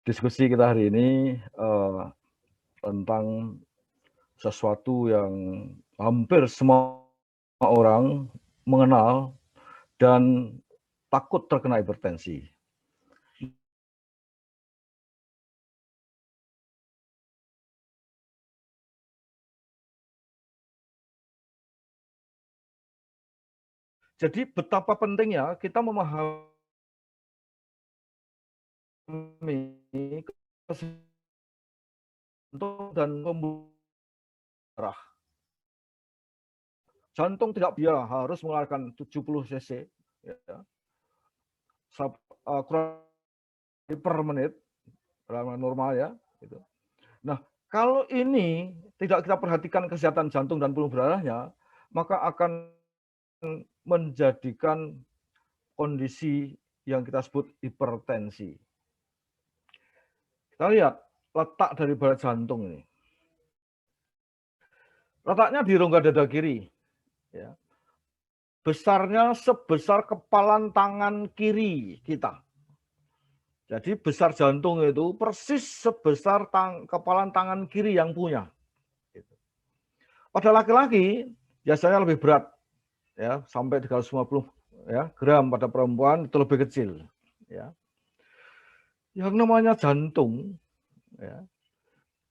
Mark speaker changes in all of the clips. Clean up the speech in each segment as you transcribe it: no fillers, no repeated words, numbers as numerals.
Speaker 1: Diskusi kita hari ini tentang sesuatu yang hampir semua orang mengenal dan takut terkena hipertensi. Jadi betapa pentingnya kita memahami dan pembuluh darah. Jantung tidak dia harus mengeluarkan 70 cc ya, kurang per menit normal ya. Gitu. Nah, kalau ini tidak kita perhatikan kesehatan jantung dan pembuluh darahnya, maka akan menjadikan kondisi yang kita sebut hipertensi. Kita lihat letak dari barat jantung ini. Letaknya di rongga dada kiri. Ya. Besarnya sebesar kepalan tangan kiri kita. Jadi besar jantung itu persis sebesar kepalan tangan kiri yang punya. Pada laki-laki biasanya lebih berat, ya sampai 350 ya, gram, pada perempuan itu lebih kecil. Ya. Yang namanya jantung, ya,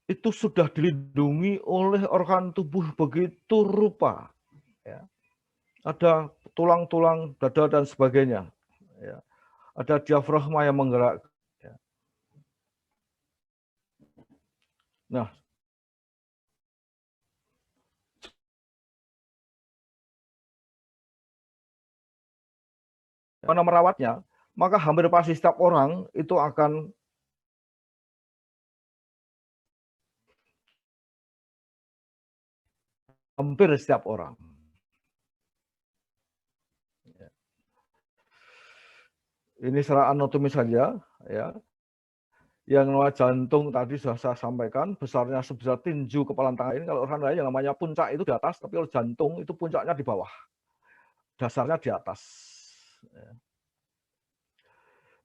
Speaker 1: itu sudah dilindungi oleh organ tubuh begitu rupa. Ya. Ada tulang-tulang dada dan sebagainya. Ya. Ada diafragma yang menggerak. Ya. Nah, karena merawatnya, maka hampir pasti setiap orang itu akan hampir setiap orang. Ini secara anatomi saja, ya. Yang namanya jantung tadi sudah saya sampaikan, besarnya sebesar tinju kepalan tangan ini. Kalau orang lain yang namanya puncak itu di atas, tapi kalau jantung itu puncaknya di bawah, dasarnya di atas.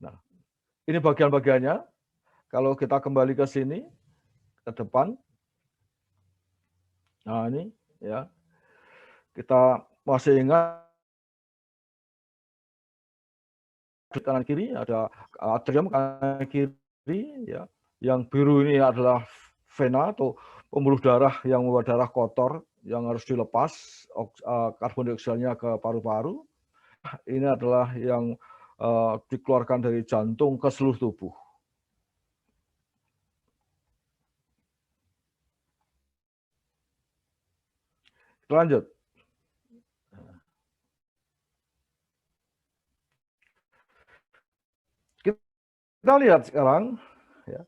Speaker 1: Nah, ini bagian-bagiannya. Kalau kita kembali ke sini, ke depan, nah ini ya, kita masih ingat kanan kiri ada atrium kanan kiri, ya. Yang biru ini adalah vena atau pembuluh darah yang membawa darah kotor yang harus dilepas karbon dioksidnya ke paru-paru. Ini adalah yang dikeluarkan dari jantung ke seluruh tubuh. Kita lanjut. Kita lihat sekarang, ya,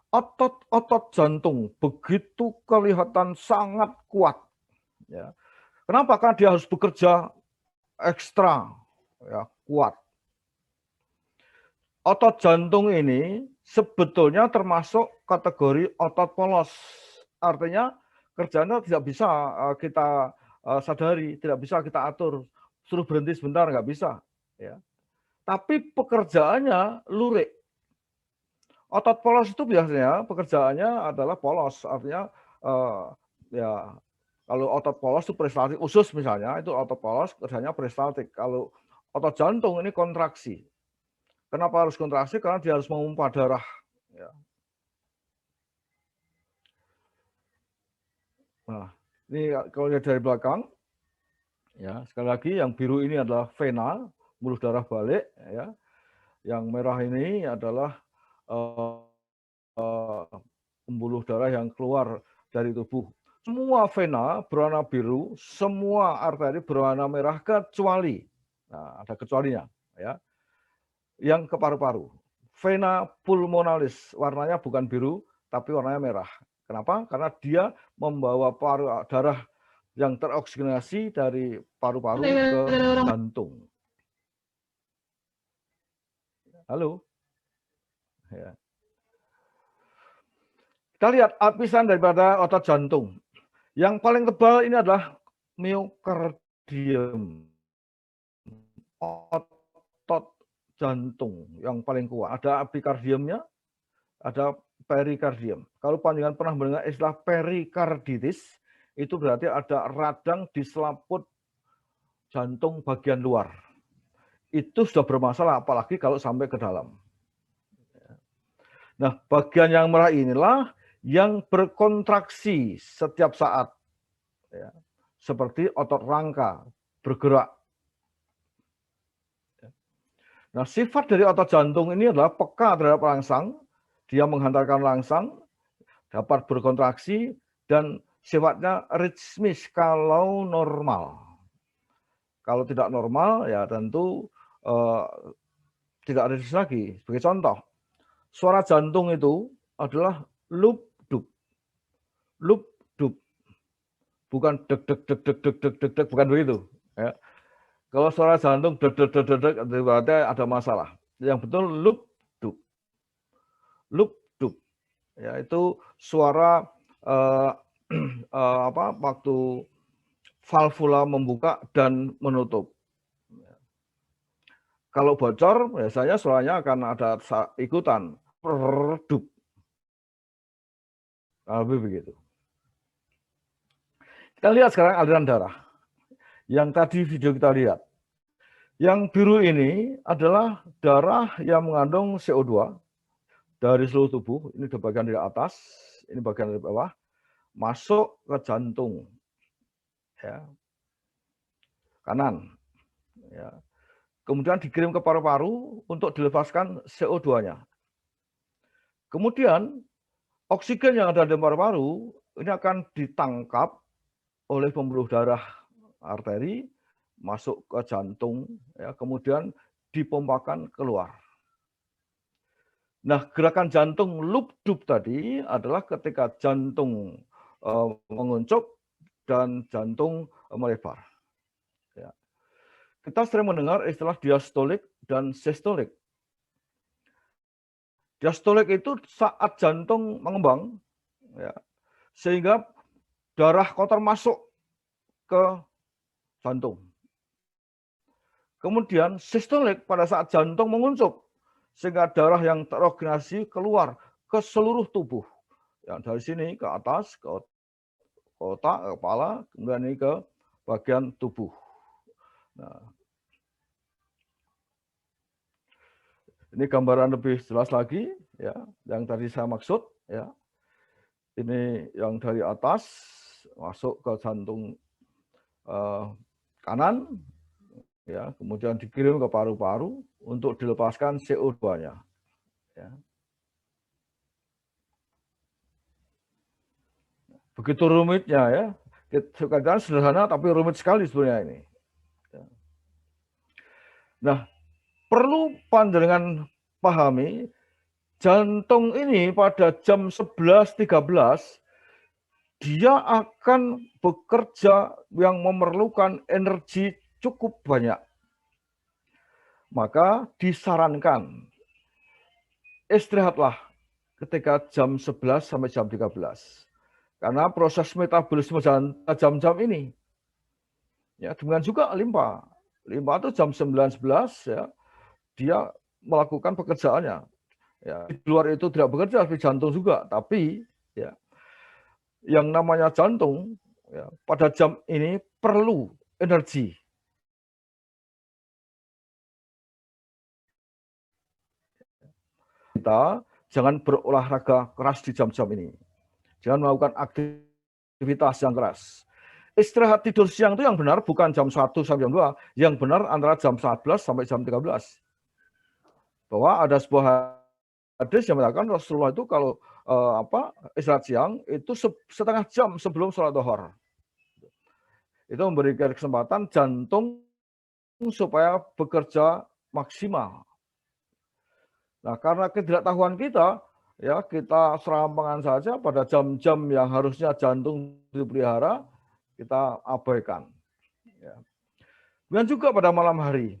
Speaker 1: otot-otot jantung begitu kelihatan sangat kuat. Ya. Kenapa? Karena dia harus bekerja ekstra, ya, kuat. Otot jantung ini sebetulnya termasuk kategori otot polos. Artinya kerjanya tidak bisa kita sadari, tidak bisa kita atur. Suruh berhenti sebentar, nggak bisa. Ya. Tapi pekerjaannya lurik. Otot polos itu biasanya pekerjaannya adalah polos, artinya ya kalau otot polos itu peristaltik usus misalnya, itu otot polos kerjanya peristaltik. Kalau otot jantung ini kontraksi. Kenapa harus kontraksi? Karena dia harus memompa darah. Ya. Nah, ini kalau lihat dari belakang, ya sekali lagi yang biru ini adalah vena, pembuluh darah balik, ya. Yang merah ini adalah pembuluh darah yang keluar dari tubuh. Semua vena berwarna biru, semua arteri berwarna merah kecuali, nah ada kecualinya, ya, yang ke paru-paru. Vena pulmonalis warnanya bukan biru, tapi warnanya merah. Kenapa? Karena dia membawa darah yang teroksigenasi dari paru-paru ke jantung. Halo? Ya. Kita lihat lapisan daripada otot jantung. Yang paling tebal ini adalah miokardium. Otot jantung yang paling kuat. Ada epikardiumnya, ada perikardium. Kalau panjenengan pernah mendengar istilah perikarditis, itu berarti ada radang di selaput jantung bagian luar. Itu sudah bermasalah, apalagi kalau sampai ke dalam. Nah, bagian yang merah inilah yang berkontraksi setiap saat, ya, seperti otot rangka bergerak. Nah, sifat dari otot jantung ini adalah peka terhadap rangsang, dia menghantarkan rangsang, dapat berkontraksi, dan sifatnya ritmis kalau normal. Kalau tidak normal, ya tentu tidak ritmis lagi. Sebagai contoh, suara jantung itu adalah lup-dup. Lup-dup. Bukan deg-deg-deg-deg-deg-deg, bukan begitu. Ya. Kalau suara jantung deg-deg-deg-deg, berarti ada masalah. Yang betul lup-dup. Lup-dup. Ya, itu suara waktu valvula membuka dan menutup. Kalau bocor, biasanya suaranya akan ada ikutan. Redup. Lebih begitu. Kita lihat sekarang aliran darah. Yang tadi video kita lihat. Yang biru ini adalah darah yang mengandung CO2 dari seluruh tubuh. Ini di bagian dari atas, ini bagian dari bawah. Masuk ke jantung. Ya. Kanan. Ya. Kemudian dikirim ke paru-paru untuk dilepaskan CO2-nya. Kemudian oksigen yang ada di paru-paru ini akan ditangkap oleh pembuluh darah arteri, masuk ke jantung, ya, kemudian dipompakan keluar. Nah, gerakan jantung lup-dup tadi adalah ketika jantung menguncup dan jantung melebar. Ya. Kita sering mendengar istilah diastolik dan sistolik. Diastolik itu saat jantung mengembang, ya, sehingga darah kotor masuk ke jantung. Kemudian sistolik pada saat jantung menguncup, sehingga darah yang terogenasi keluar ke seluruh tubuh. Yang dari sini ke atas, ke otak, ke kepala, kemudian ini ke bagian tubuh. Nah, ini gambaran lebih jelas lagi, ya, yang tadi saya maksud, ya. Ini yang dari atas masuk ke jantung kanan, ya, kemudian dikirim ke paru-paru untuk dilepaskan CO2-nya. Ya. Begitu rumitnya, ya. Kadang sederhana tapi rumit sekali sebenarnya ini. Ya. Nah, perlu panjenengan pahami, jantung ini pada jam 11.13 dia akan bekerja yang memerlukan energi cukup banyak. Maka disarankan istirahatlah ketika jam 11 sampai jam 13. Karena proses metabolisme jam-jam ini. Ya, demikian juga limpa. Limpa itu jam 9.11 ya, dia melakukan pekerjaannya. Ya, di luar itu tidak bekerja, tapi jantung juga. Tapi ya, yang namanya jantung ya, pada jam ini perlu energi. Kita jangan berolahraga keras di jam-jam ini. Jangan melakukan aktivitas yang keras. Istirahat tidur siang itu yang benar bukan jam 1 sampai jam 2, yang benar antara jam 11 sampai jam 13. Bahwa ada sebuah hadis yang mengatakan Rasulullah itu kalau istirahat siang itu setengah jam sebelum sholat zuhur. Itu memberikan kesempatan jantung supaya bekerja maksimal. Nah, karena ketidaktahuan kita, ya kita serampangan saja pada jam-jam yang harusnya jantung dipelihara, kita abaikan. Ya. Dan juga pada malam hari,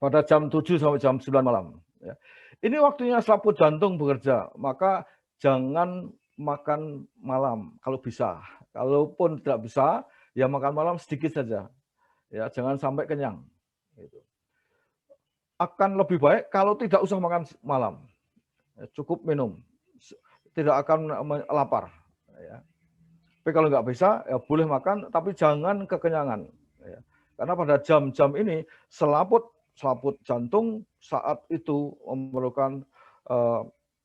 Speaker 1: pada jam 7 sampai jam 9 malam. Ya. Ini waktunya selaput jantung bekerja, maka jangan makan malam kalau bisa. Kalaupun tidak bisa, ya makan malam sedikit saja. Ya, jangan sampai kenyang. Gitu. Akan lebih baik kalau tidak usah makan malam. cukup minum, tidak akan lapar. Ya. Tapi kalau nggak bisa, ya boleh makan, tapi jangan kekenyangan. Ya. Karena pada jam-jam ini selaput jantung saat itu memerlukan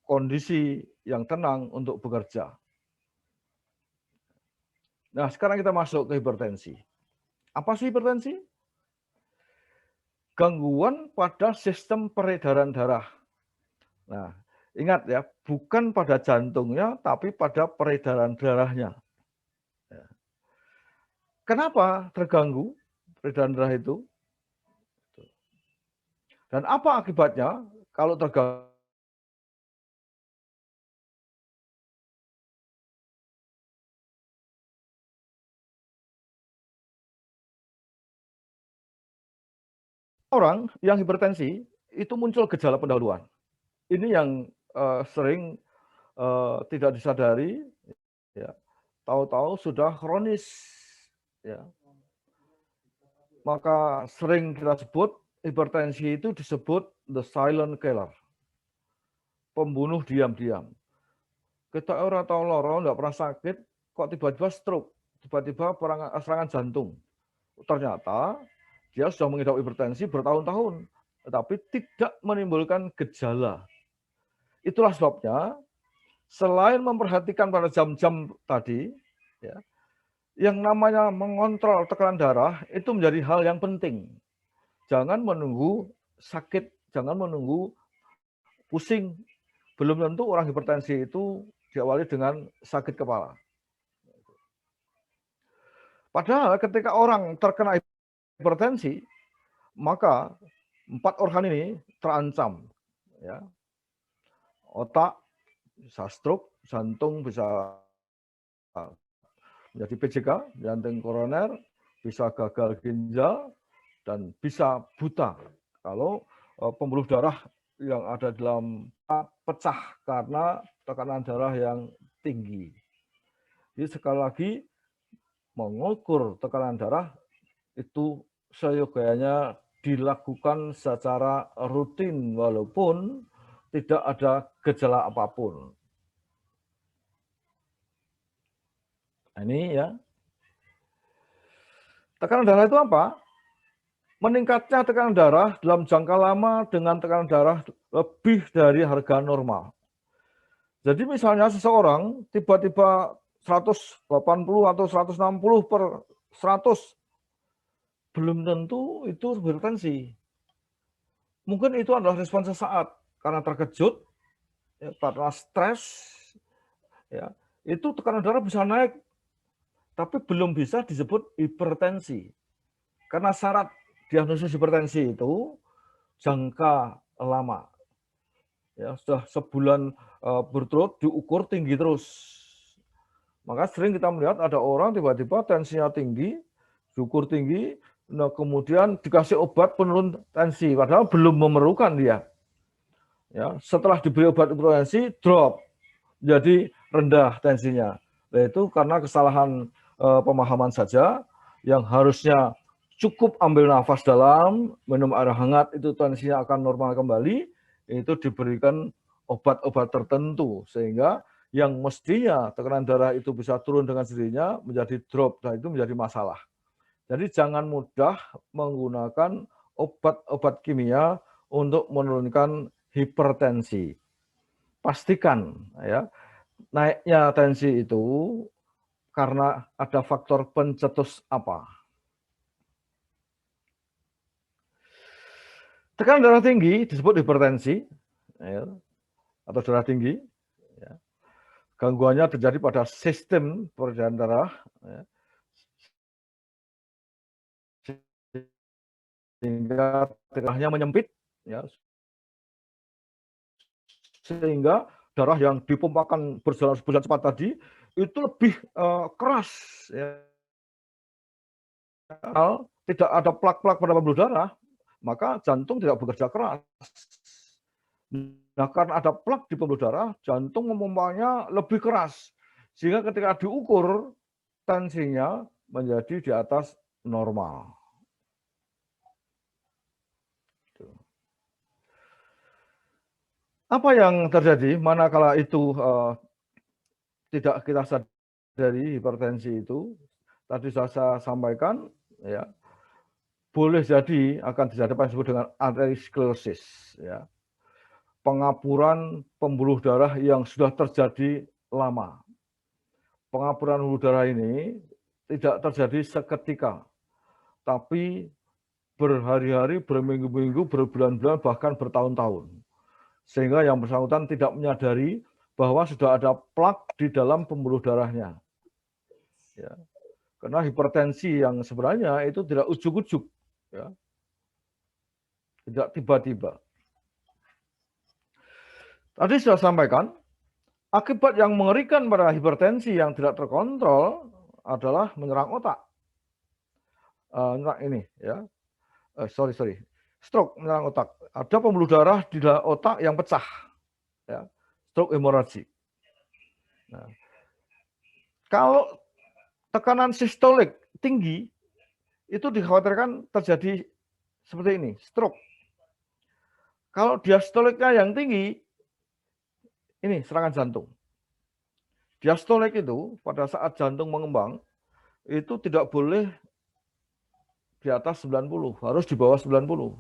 Speaker 1: kondisi yang tenang untuk bekerja. Nah, sekarang kita masuk ke hipertensi. Apa sih hipertensi? Gangguan pada sistem peredaran darah. Nah, ingat ya, bukan pada jantungnya, tapi pada peredaran darahnya. Kenapa terganggu peredaran darah itu? Dan apa akibatnya kalau terganggu? Orang yang hipertensi itu muncul gejala pendahuluan. Ini yang sering tidak disadari, ya. Tahu-tahu sudah kronis, ya. Maka sering kita sebut hipertensi itu disebut the silent killer, pembunuh diam-diam. Kita orang tahu loro, nggak pernah sakit, kok tiba-tiba stroke, tiba-tiba serangan jantung. Ternyata dia sudah mengidap hipertensi bertahun-tahun, tetapi tidak menimbulkan gejala. Itulah sebabnya selain memperhatikan pada jam-jam tadi, ya, yang namanya mengontrol tekanan darah itu menjadi hal yang penting. Jangan menunggu sakit, jangan menunggu pusing. Belum tentu orang hipertensi itu diawali dengan sakit kepala. Padahal ketika orang terkena hipertensi, maka 4 organ ini terancam. Ya. Otak bisa stroke, jantung bisa menjadi PJK, jantung koroner, bisa gagal ginjal, dan bisa buta kalau pembuluh darah yang ada dalam pecah karena tekanan darah yang tinggi. Jadi sekali lagi, mengukur tekanan darah itu seyogianya dilakukan secara rutin walaupun tidak ada gejala apapun. Nah, ini ya. Tekanan darah itu apa? Meningkatnya tekanan darah dalam jangka lama dengan tekanan darah lebih dari harga normal. Jadi misalnya seseorang tiba-tiba 180 atau 160 per 100, belum tentu itu hipertensi. Mungkin itu adalah respon sesaat karena terkejut, ya, karena stres, ya, itu tekanan darah bisa naik, tapi belum bisa disebut hipertensi. Karena syarat diagnosis hipertensi itu jangka lama. Ya, sudah sebulan berturut diukur tinggi terus. Maka sering kita melihat ada orang tiba-tiba tensinya tinggi, diukur tinggi, nah kemudian dikasih obat penurun tensi, padahal belum memerlukan dia. Ya, setelah diberi obat hipertensi, drop, jadi rendah tensinya. Nah, itu karena kesalahan pemahaman saja, yang harusnya cukup ambil nafas dalam, minum air hangat, itu tensinya akan normal kembali, itu diberikan obat-obat tertentu, sehingga yang mestinya tekanan darah itu bisa turun dengan sendirinya menjadi drop, dan itu menjadi masalah. Jadi jangan mudah menggunakan obat-obat kimia untuk menurunkan hipertensi. Pastikan ya, naiknya tensi itu karena ada faktor pencetus apa. Tekanan darah tinggi disebut hipertensi, ya, atau darah tinggi. Ya. Gangguannya terjadi pada sistem peredaran darah, ya, sehingga darahnya menyempit, ya, sehingga darah yang dipompakan berjalan cepat tadi itu lebih keras. Ya. Tidak ada plak-plak pada pembuluh darah, maka jantung tidak bekerja keras. Nah, karena ada plak di pembuluh darah, jantung memompanya lebih keras. Sehingga ketika diukur, tensinya menjadi di atas normal. Apa yang terjadi manakala itu tidak kita sadari hipertensi itu? Tadi sudah saya sampaikan, ya, boleh jadi akan terjadi apa yang disebut dengan arteriosklerosis, ya, pengapuran pembuluh darah yang sudah terjadi lama. Pengapuran pembuluh darah ini tidak terjadi seketika, tapi berhari-hari, berminggu-minggu, berbulan-bulan, bahkan bertahun-tahun. Sehingga yang bersangkutan tidak menyadari bahwa sudah ada plak di dalam pembuluh darahnya. Ya. Karena hipertensi yang sebenarnya itu tidak ujuk-ujuk, ya. Tidak tiba-tiba. Tadi sudah sampaikan, akibat yang mengerikan pada hipertensi yang tidak terkontrol adalah menyerang otak. Ini, ya, stroke menyerang otak. Ada pembuluh darah di dalam otak yang pecah, ya, stroke hemorrhage. Nah, kalau tekanan sistolik tinggi, itu dikhawatirkan terjadi seperti ini, stroke. Kalau diastoliknya yang tinggi, ini serangan jantung. Diastolik itu pada saat jantung mengembang, itu tidak boleh di atas 90, harus di bawah 90.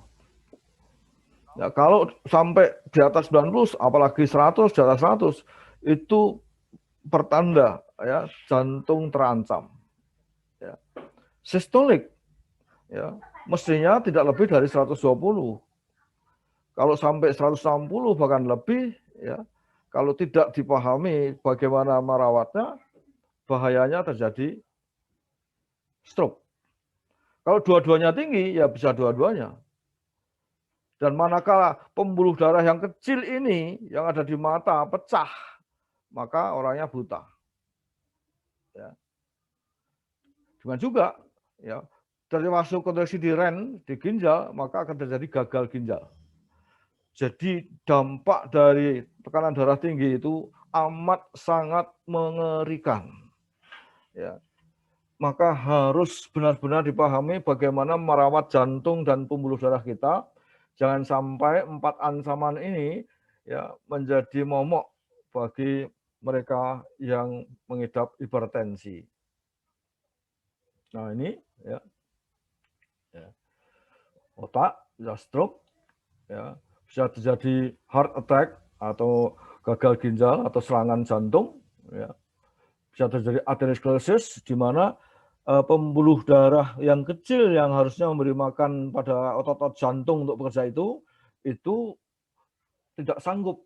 Speaker 1: Ya, kalau sampai di atas 90, apalagi 100, di atas 100, itu pertanda, ya, jantung terancam. Ya. Sistolik, ya, mestinya tidak lebih dari 120. Kalau sampai 160 bahkan lebih, ya, kalau tidak dipahami bagaimana merawatnya, bahayanya terjadi stroke. Kalau dua-duanya tinggi, ya bisa dua-duanya. Dan manakala pembuluh darah yang kecil ini, yang ada di mata, pecah, maka orangnya buta. Ya. Dengan juga, ya, termasuk kontraksi di ren, di ginjal, maka akan terjadi gagal ginjal. Jadi dampak dari tekanan darah tinggi itu amat sangat mengerikan. Ya. Maka harus benar-benar dipahami bagaimana merawat jantung dan pembuluh darah kita. Jangan sampai 4 ancaman ini, ya, menjadi momok bagi mereka yang mengidap hipertensi. Nah ini, ya, otak, ya, stroke, ya, bisa terjadi heart attack atau gagal ginjal atau serangan jantung, ya. Bisa terjadi arteriosklerosis, di mana pembuluh darah yang kecil yang harusnya memberi makan pada otot-otot jantung untuk bekerja itu tidak sanggup,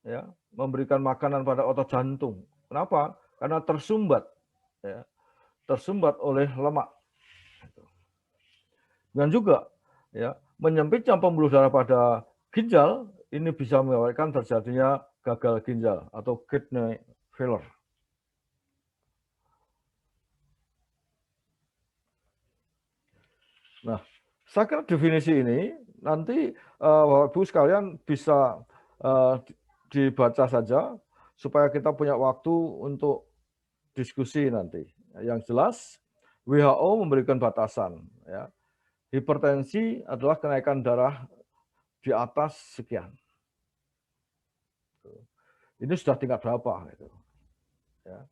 Speaker 1: ya, memberikan makanan pada otot jantung. Kenapa? Karena tersumbat, ya, tersumbat oleh lemak. Dan juga, ya, menyempitnya pembuluh darah pada ginjal ini bisa menyebabkan terjadinya gagal ginjal atau kidney failure. Nah, saya kira definisi ini nanti Bapak Ibu sekalian bisa dibaca saja supaya kita punya waktu untuk diskusi nanti. Yang jelas WHO memberikan batasan, ya. Hipertensi adalah kenaikan darah di atas sekian. Ini sudah tingkat berapa gitu. Ya.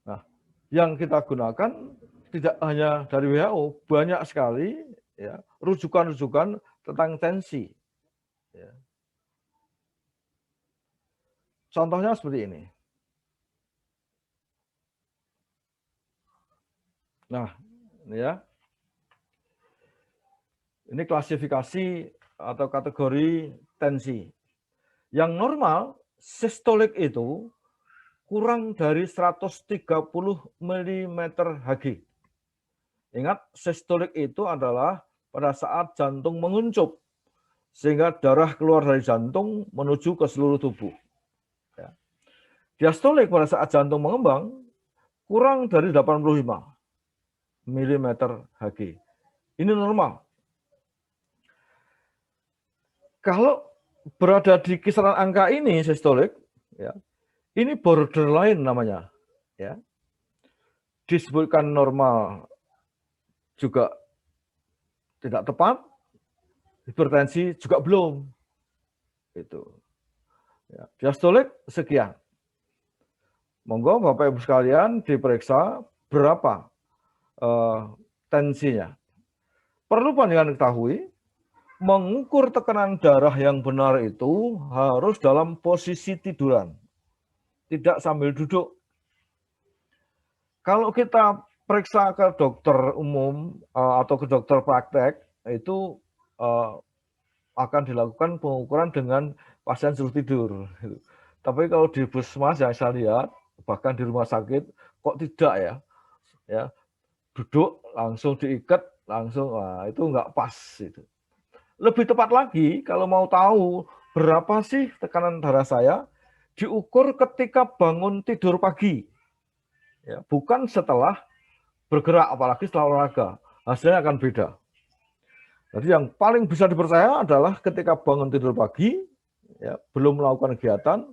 Speaker 1: Nah, yang kita gunakan tidak hanya dari WHO, banyak sekali, ya, rujukan-rujukan tentang tensi. Ya. Contohnya seperti ini. Nah, ini, ya, ini klasifikasi atau kategori tensi. Yang normal, sistolik itu kurang dari 130 mm Hg. Ingat, sistolik itu adalah pada saat jantung menguncup, sehingga darah keluar dari jantung menuju ke seluruh tubuh. Ya. Diastolik pada saat jantung mengembang kurang dari 85 mm Hg. Ini normal. Kalau berada di kisaran angka ini sistolik, ya, ini borderline namanya, ya. Disebutkan normal juga tidak tepat, hipertensi juga belum. Itu. Ya, diastolik sekian. Monggo Bapak Ibu sekalian diperiksa berapa tensinya. Perlu panjenengan ketahui, mengukur tekanan darah yang benar itu harus dalam posisi tiduran, tidak sambil duduk. Kalau kita periksa ke dokter umum atau ke dokter praktek, itu akan dilakukan pengukuran dengan pasien suruh tidur. Tapi kalau di puskesmas yang saya lihat, bahkan di rumah sakit, kok tidak ya? Ya, duduk langsung diikat, langsung, wah, itu nggak pas. Itu. Lebih tepat lagi, kalau mau tahu berapa sih tekanan darah saya, diukur ketika bangun tidur pagi. Ya, bukan setelah bergerak, apalagi setelah olahraga. Hasilnya akan beda. Jadi yang paling bisa dipercaya adalah ketika bangun tidur pagi, ya, belum melakukan kegiatan,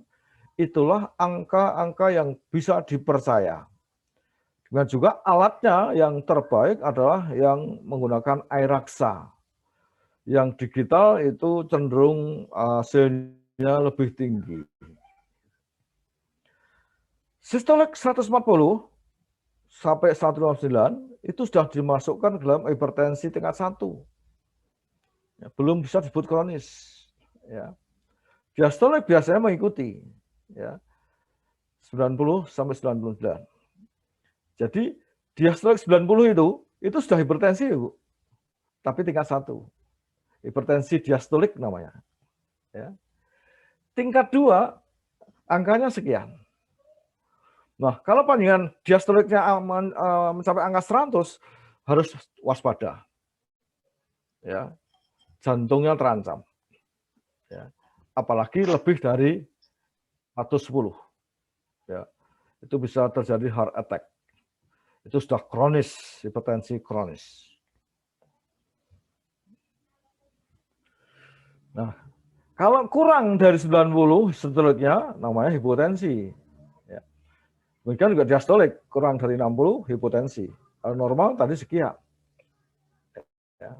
Speaker 1: itulah angka-angka yang bisa dipercaya. Dan juga alatnya yang terbaik adalah yang menggunakan air raksa. Yang digital itu cenderung hasilnya lebih tinggi. Sistolik 140 sampai 159 itu sudah dimasukkan ke dalam hipertensi tingkat 1. Ya, belum bisa disebut kronis. Ya. Diastolik biasanya mengikuti. Ya. 90 sampai 99. Jadi diastolik 90 itu sudah hipertensi, Bu. Tapi tingkat 1. Hipertensi diastolik namanya. Ya. Tingkat 2, angkanya sekian. Nah, kalau panjangan diastoliknya mencapai angka 100, harus waspada. Ya. Jantungnya terancam. Ya. Apalagi lebih dari 110. Ya. Itu bisa terjadi heart attack. Itu sudah kronis, hipertensi kronis. Nah, kalau kurang dari 90 sistoliknya namanya hipotensi. Ya. Demikian juga diastolik, kurang dari 60 hipotensi. Kalau normal tadi sekian. Ya.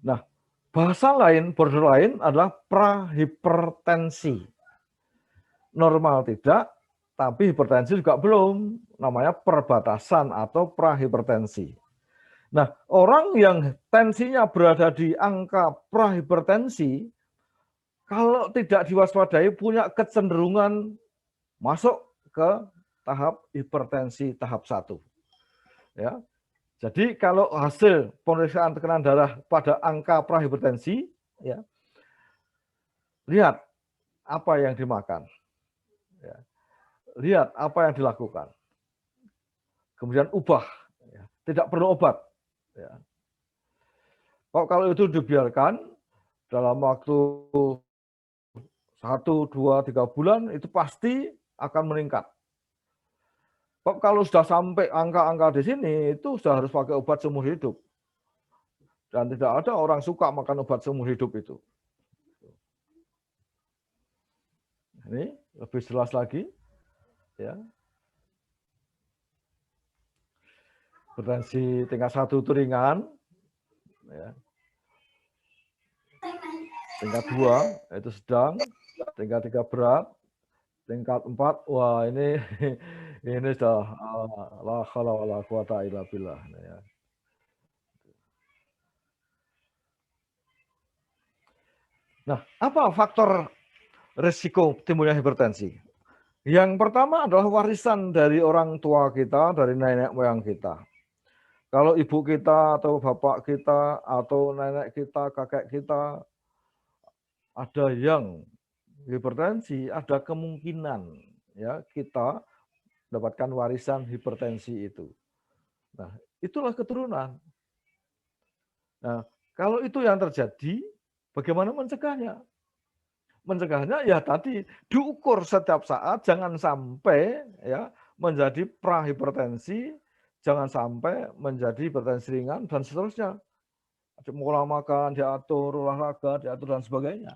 Speaker 1: Nah, bahasa lain, borderline adalah prahipertensi. Normal tidak, tapi hipertensi juga belum. Namanya perbatasan atau prahipertensi. Nah, orang yang tensinya berada di angka prahipertensi, kalau tidak diwaspadai punya kecenderungan masuk ke tahap hipertensi tahap 1. Ya. Jadi kalau hasil pemeriksaan tekanan darah pada angka prahipertensi, ya, lihat apa yang dimakan. Ya. Lihat apa yang dilakukan. Kemudian ubah. Ya. Tidak perlu obat. Ya. Kalau itu dibiarkan dalam waktu 1, 2, 3 bulan itu pasti akan meningkat. Kalau sudah sampai angka-angka di sini itu sudah harus pakai obat seumur hidup. Dan tidak ada orang suka makan obat seumur hidup itu. Ini lebih jelas lagi. Ya. Hipertensi tingkat 1 itu ringan. Ya. Tingkat 2 itu sedang. Tingkat 3 berat. Tingkat 4, wah ini sudah la haula wala quwata illa billah. Ya. Nah, apa faktor risiko timbulnya hipertensi? Yang pertama adalah warisan dari orang tua kita, dari nenek moyang kita. Kalau ibu kita atau bapak kita atau nenek kita, kakek kita ada yang hipertensi, ada kemungkinan ya kita dapatkan warisan hipertensi itu. Nah, itulah keturunan. Nah, kalau itu yang terjadi, bagaimana mencegahnya? Mencegahnya ya tadi diukur setiap saat, jangan sampai ya menjadi prahipertensi, jangan sampai menjadi hipertensi ringan dan seterusnya. Pola makan diatur, olahraga diatur dan sebagainya.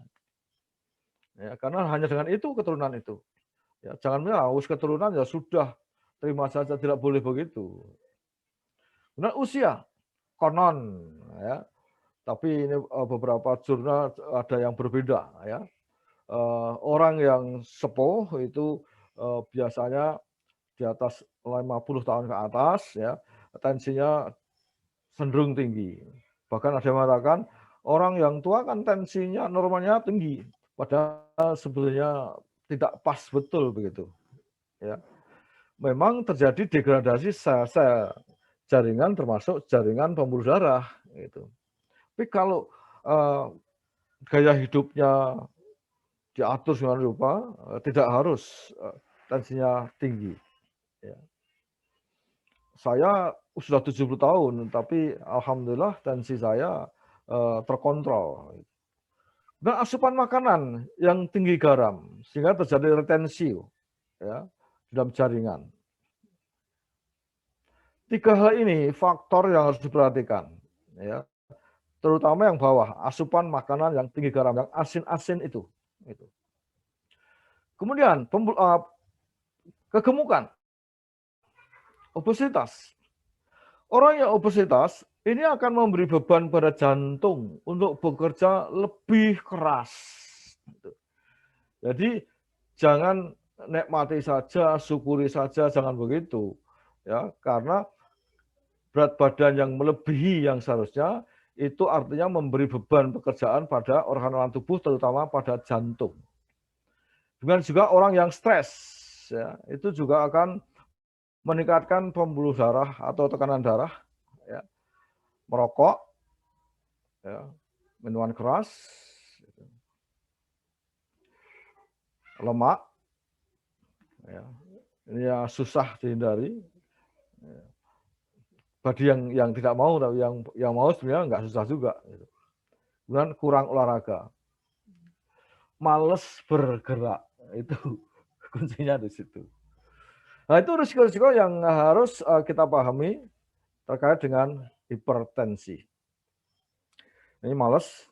Speaker 1: Ya, karena hanya dengan itu keturunan itu. Ya, jangan haus keturunan ya sudah terima saja, tidak boleh begitu. Kemudian usia konon ya Tapi ini beberapa jurnal ada yang berbeda ya. Orang yang sepuh itu biasanya di atas 50 tahun ke atas ya, tensinya cenderung tinggi. Bahkan ada yang mengatakan orang yang tua kan tensinya normalnya tinggi, padahal sebenarnya tidak pas betul begitu. Ya, memang terjadi degradasi sel-sel jaringan termasuk jaringan pembuluh darah. Gitu. Tapi kalau gaya hidupnya diatur dengan rupa, tidak harus tensinya tinggi. Ya. Saya sudah 70 tahun, tapi alhamdulillah tensi saya terkontrol. Dan asupan makanan yang tinggi garam, sehingga terjadi retensi ya, dalam jaringan. 3 hal ini faktor yang harus diperhatikan. Ya. Terutama yang bawah, asupan makanan yang tinggi garam, yang asin-asin itu. Kemudian kegemukan, obesitas. Orang yang obesitas ini akan memberi beban pada jantung untuk bekerja lebih keras. Jadi jangan nikmati saja, syukuri saja, jangan begitu. Ya, karena berat badan yang melebihi yang seharusnya itu artinya memberi beban pekerjaan pada organ-organ tubuh, terutama pada jantung. Dengan juga orang yang stres, ya, itu juga akan meningkatkan pembuluh darah atau tekanan darah, ya. Merokok, ya, minuman keras, lemak, ya, ini ya susah dihindari. Ya. Bagi yang tidak mau, tapi yang mau sebenarnya nggak susah juga. Kemudian kurang olahraga, males bergerak, itu kuncinya di situ. Nah, itu risiko-risiko yang harus kita pahami terkait dengan hipertensi. Ini males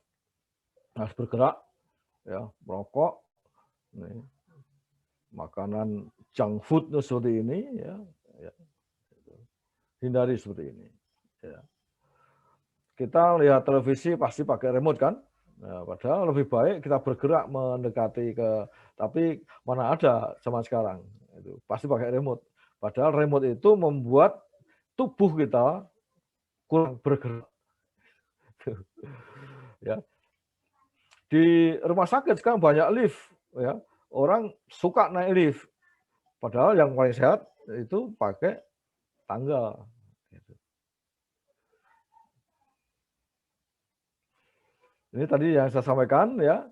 Speaker 1: bergerak, ya, merokok, ini, makanan junk food seperti ini, ya, hindari seperti ini. Ya. Kita lihat televisi pasti pakai remote kan? Nah, padahal lebih baik kita bergerak mendekati ke, tapi mana ada zaman sekarang itu pasti pakai remote. Padahal remote itu membuat tubuh kita kurang bergerak. Ya. Di rumah sakit sekarang banyak lift, ya. Orang suka naik lift. Padahal yang paling sehat itu pakai tangga. Ini tadi yang saya sampaikan ya.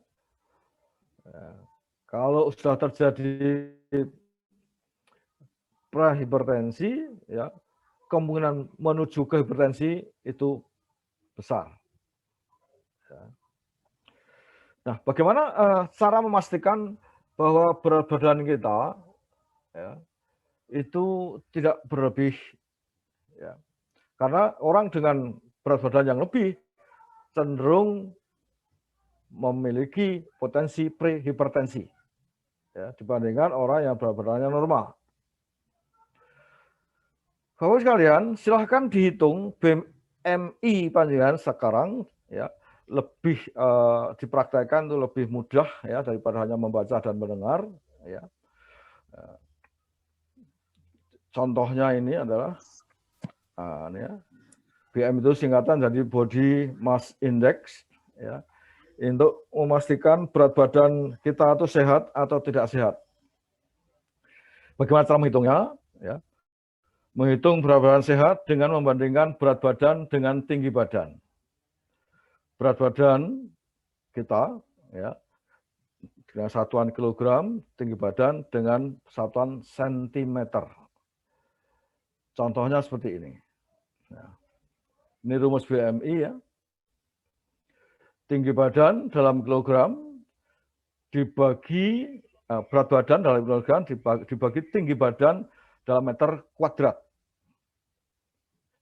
Speaker 1: Kalau sudah terjadi prahipertensi, ya, kemungkinan menuju ke hipertensi itu besar. Nah, bagaimana cara memastikan bahwa berat badan kita, ya, itu tidak berlebih, ya. Karena orang dengan berat badan yang lebih cenderung memiliki potensi prehipertensi, ya, dibandingkan orang yang berat badannya normal. Bapak sekalian, silahkan dihitung BMI panjenengan sekarang, ya, lebih dipraktekkan itu lebih mudah, ya, daripada hanya membaca dan mendengar, ya. Contohnya ini adalah ini ya, BMI itu singkatan dari Body Mass Index, ya, untuk memastikan berat badan kita itu sehat atau tidak sehat. Bagaimana cara menghitungnya? Ya. Menghitung berat badan sehat dengan membandingkan berat badan dengan tinggi badan. Berat badan kita, ya, dengan satuan kilogram, tinggi badan dengan satuan sentimeter. Contohnya seperti ini. Ya. Ini rumus BMI, ya. Tinggi badan dalam kilogram dibagi berat badan dalam kilogram dibagi tinggi badan dalam meter kuadrat.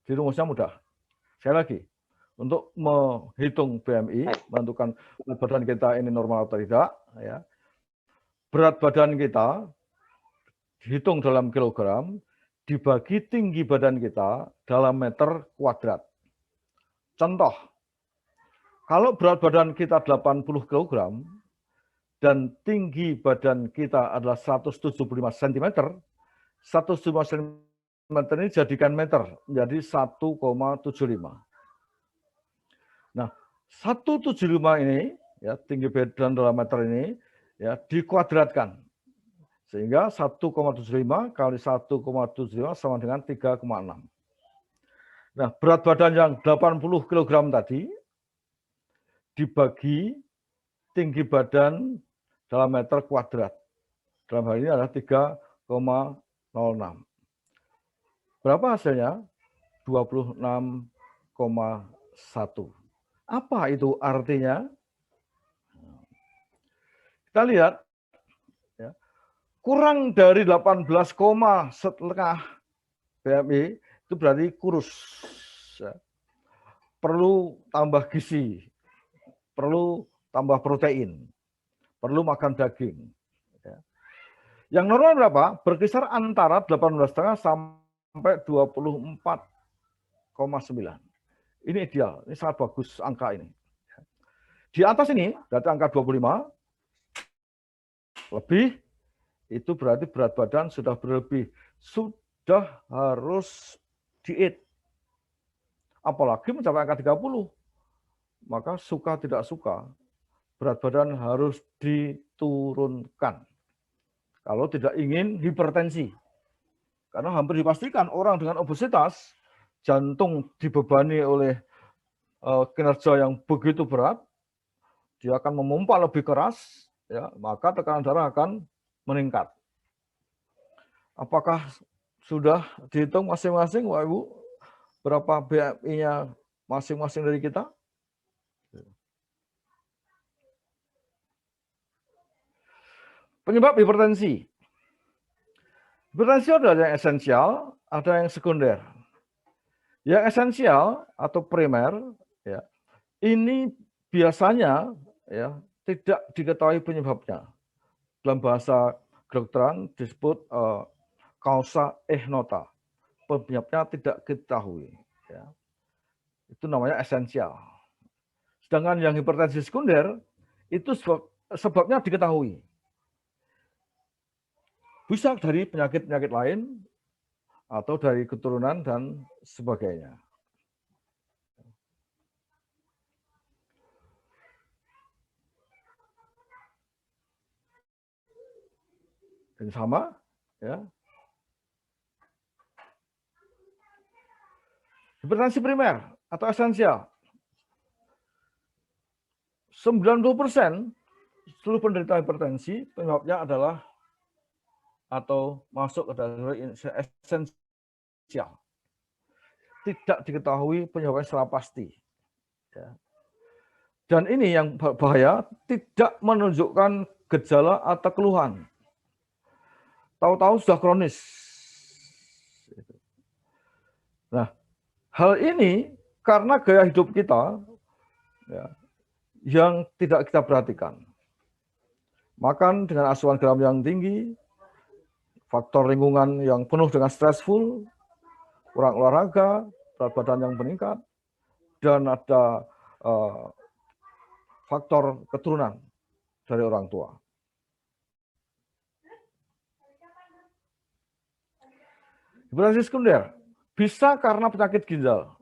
Speaker 1: Jadi rumusnya mudah. Sekali lagi, untuk menghitung BMI, menentukan berat badan kita ini normal atau tidak, ya, berat badan kita dihitung dalam kilogram dibagi tinggi badan kita dalam meter kuadrat. Contoh, Kalau berat badan kita 80 kg dan tinggi badan kita adalah 175 cm, 175 cm ini jadikan meter menjadi 1,75. Nah, 175 ini ya tinggi badan dalam meter ini ya dikuadratkan. Sehingga 1,75 kali 1,75 sama dengan 3,6. Nah, berat badan yang 80 kg tadi dibagi tinggi badan dalam meter kuadrat. Dalam hal ini adalah 3,06. Berapa hasilnya? 26,1. Apa itu artinya? Kita lihat, ya, kurang dari 18,5 BMI itu berarti kurus. Ya. Perlu tambah gizi, perlu tambah protein, perlu makan daging. Ya. Yang normal berapa? Berkisar antara 18,5 sampai 24,9. Ini ideal, ini sangat bagus angka ini. Di atas ini, berarti angka 25, lebih, itu berarti berat badan sudah berlebih. Sudah harus diet. Apalagi mencapai angka 30. Maka suka tidak suka, berat badan harus diturunkan. Kalau tidak ingin hipertensi. Karena hampir dipastikan orang dengan obesitas, jantung dibebani oleh kinerja yang begitu berat, dia akan memompa lebih keras, ya, maka tekanan darah akan meningkat. Apakah sudah dihitung masing-masing, Bapak Ibu, berapa BMI-nya masing-masing dari kita? Penyebab hipertensi. Hipertensi ada yang esensial, ada yang sekunder. Yang esensial atau primer, ya, ini biasanya ya tidak diketahui penyebabnya. Dalam bahasa kedokteran disebut causa ignota. Penyebabnya tidak diketahui. Ya. Itu namanya esensial. Sedangkan yang hipertensi sekunder itu sebabnya diketahui. Bisa dari penyakit-penyakit lain atau dari keturunan dan sebagainya. Ini sama, ya. Hipertensi primer atau esensial. 90% seluruh penderita hipertensi penyebabnya adalah atau masuk ke dalam esensial. Tidak diketahui penyebabnya secara pasti. Ya. Dan ini yang bahaya, tidak menunjukkan gejala atau keluhan. Tahu-tahu sudah kronis. Nah, hal ini karena gaya hidup kita ya, yang tidak kita perhatikan. Makan dengan asupan garam yang tinggi, faktor lingkungan yang penuh dengan stressful, kurang olahraga, berat badan yang meningkat, dan ada faktor keturunan dari orang tua. Hipertensi sekunder bisa karena penyakit ginjal,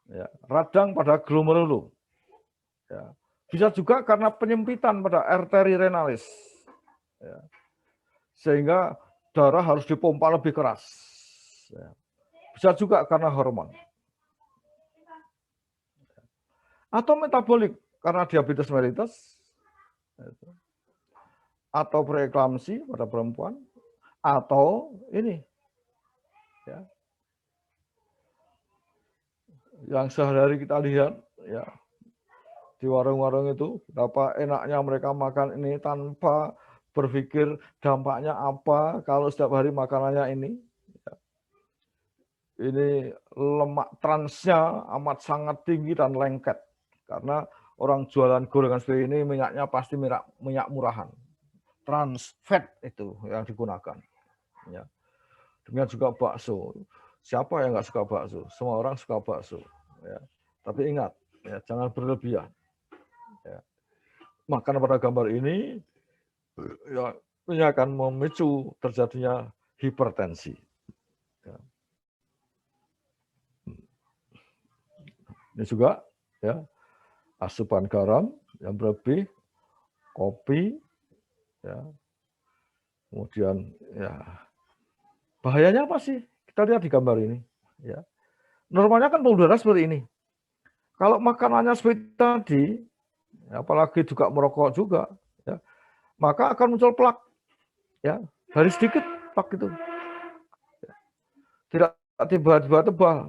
Speaker 1: ya, radang pada glomerulu, ya. Bisa juga karena penyempitan pada arteri renalis, ya. Sehingga darah harus dipompa lebih keras. Ya. Bisa juga karena hormon. Atau metabolik karena diabetes mellitus, atau preeklamsi pada perempuan, atau ini, ya, yang sehari-hari kita lihat, ya, di warung-warung itu betapa enaknya mereka makan ini tanpa berpikir dampaknya apa kalau setiap hari makanannya ini. Ya. Ini lemak transnya amat sangat tinggi dan lengket karena orang jualan gorengan seperti ini minyaknya pasti minyak murahan, trans fat itu yang digunakan. Ya. Demikian juga bakso. Siapa yang nggak suka bakso? Semua orang suka bakso. Ya. Tapi ingat, ya, jangan berlebihan. Maka pada gambar ini ya, ini akan memicu terjadinya hipertensi. Ya. Ini juga ya asupan garam yang berlebih, kopi, ya. Kemudian ya bahayanya apa sih? Kita lihat di gambar ini. Ya. Normalnya kan pembuluh darah seperti ini. Kalau makanannya seperti tadi, apalagi juga merokok juga, ya, maka akan muncul plak. Ya, dari sedikit plak itu. Tidak tiba-tiba tebal.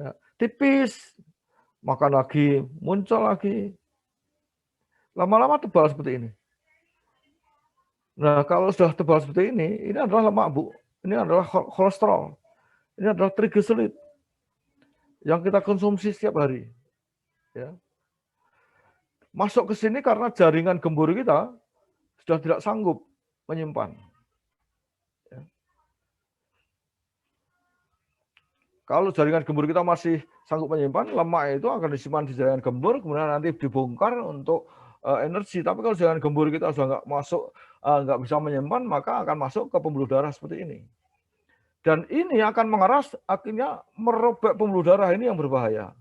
Speaker 1: Ya, tipis, makan lagi, muncul lagi. Lama-lama tebal seperti ini. Nah, kalau sudah tebal seperti ini adalah lemak, Bu. Ini adalah kolesterol. Ini adalah trigliserid yang kita konsumsi setiap hari. Ya. Masuk ke sini karena jaringan gembur kita sudah tidak sanggup menyimpan. Ya. Kalau jaringan gembur kita masih sanggup menyimpan, lemak itu akan disimpan di jaringan gembur, kemudian nanti dibongkar untuk energi. Tapi kalau jaringan gembur kita sudah nggak masuk, nggak bisa menyimpan, maka akan masuk ke pembuluh darah seperti ini. Dan ini akan mengeras, akhirnya merobek pembuluh darah ini yang berbahaya.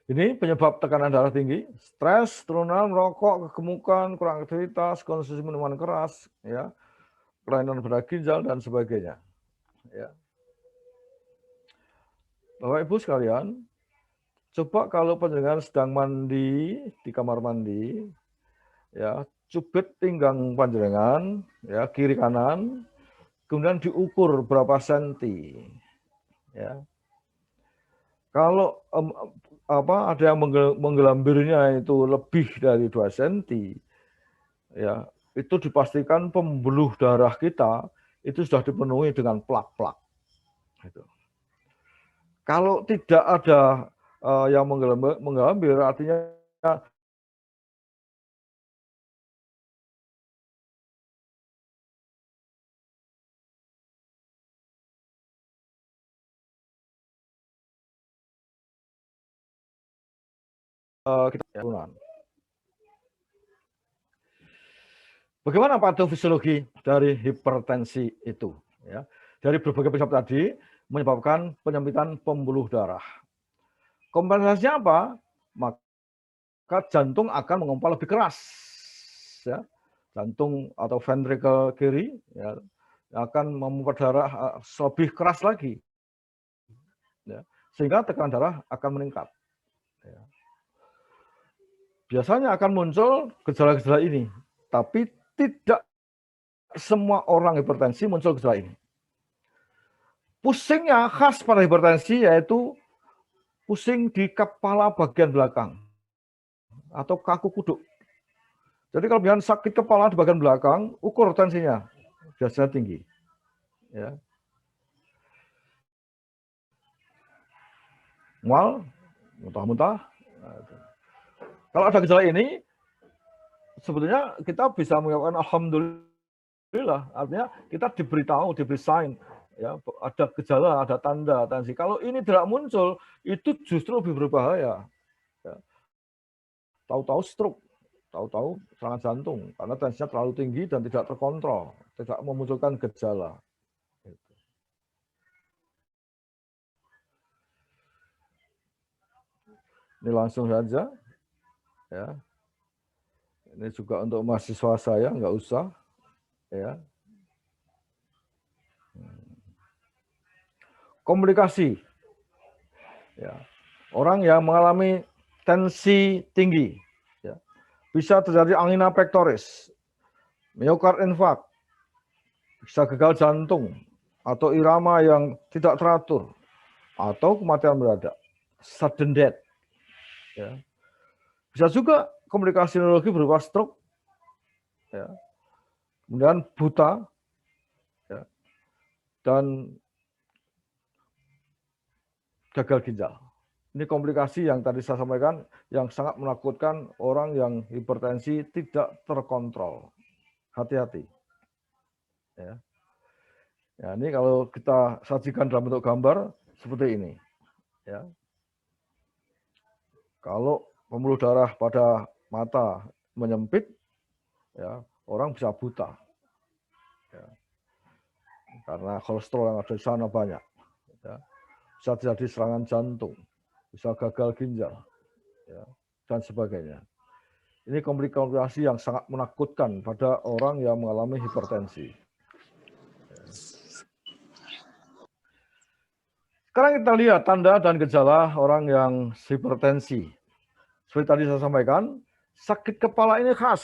Speaker 1: Ini penyebab tekanan darah tinggi, stres, turunan, merokok, kegemukan, kurang aktivitas, konsumsi minuman keras, ya, kelainan pada ginjal dan sebagainya. Ya. Bapak Ibu sekalian, coba kalau panjenengan sedang mandi di kamar mandi, ya, cubit pinggang panjenengan, ya, kiri kanan, kemudian diukur berapa senti, ya. Kalau ada yang menggelambirnya itu lebih dari 2 cm, ya, itu dipastikan pembuluh darah kita itu sudah dipenuhi dengan plak-plak. Gitu. Kalau tidak ada yang menggelambir, artinya kita turunan. Bagaimana patofisiologi dari hipertensi itu? Ya, dari berbagai penyebab tadi menyebabkan penyempitan pembuluh darah. Kompensasinya apa? Maka jantung akan mengompa lebih keras. Ya. Jantung atau ventricle kiri ya, akan memompa darah lebih keras lagi. Ya. Sehingga tekanan darah akan meningkat. Ya. Biasanya akan muncul gejala-gejala ini, tapi tidak semua orang hipertensi muncul gejala ini. Pusingnya khas pada hipertensi yaitu pusing di kepala bagian belakang atau kaku kuduk. Jadi kalau bilang sakit kepala di bagian belakang, ukur tensinya, biasanya tinggi. Ya. Mual, muntah-muntah. Kalau ada gejala ini, sebetulnya kita bisa mengucapkan alhamdulillah, artinya kita diberitahu, diberi sign, ya, ada gejala, ada tanda tensi. Kalau ini tidak muncul, itu justru lebih berbahaya. Ya. Tahu-tahu stroke, tahu-tahu serangan jantung, karena tensinya terlalu tinggi dan tidak terkontrol, tidak memunculkan gejala. Ini langsung saja, ya. Ini juga untuk mahasiswa saya, nggak usah, ya. Komplikasi, ya. Orang yang mengalami tensi tinggi, ya, bisa terjadi angina pectoris, miokard infarct, bisa gagal jantung, atau irama yang tidak teratur, atau kematian mendadak, sudden death. Ya. Bisa juga komplikasi neurologi berupa stroke, ya. Kemudian buta, ya, dan gagal ginjal. Ini komplikasi yang tadi saya sampaikan yang sangat menakutkan orang yang hipertensi tidak terkontrol. Hati-hati. Ya. Ya, ini kalau kita sajikan dalam bentuk gambar seperti ini. Ya. Kalau pembuluh darah pada mata menyempit, ya orang bisa buta, ya, karena kolesterol yang ada di sana banyak. Ya. Bisa terjadi serangan jantung, bisa gagal ginjal, ya, dan sebagainya. Ini komplikasi yang sangat menakutkan pada orang yang mengalami hipertensi. Sekarang kita lihat tanda dan gejala orang yang hipertensi. Seperti tadi saya sampaikan, sakit kepala ini khas,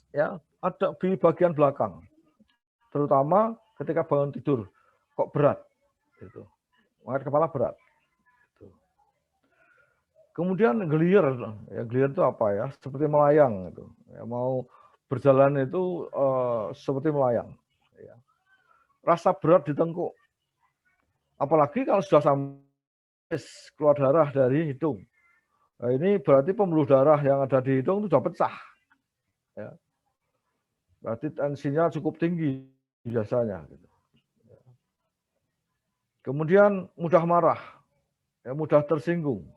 Speaker 1: ya, ada di bagian belakang, terutama ketika bangun tidur, kok berat, gitu. Mengangkat kepala berat. Gitu. Kemudian gelir, ya gelir itu apa ya? Seperti melayang, gitu. Ya, mau berjalan itu seperti melayang. Ya. Rasa berat di tengkuk, apalagi kalau sudah sampai keluar darah dari hidung. Nah, ini berarti pembuluh darah yang ada di hidung itu sudah pecah. Ya. Berarti tensinya cukup tinggi biasanya. Kemudian mudah marah, ya, mudah tersinggung,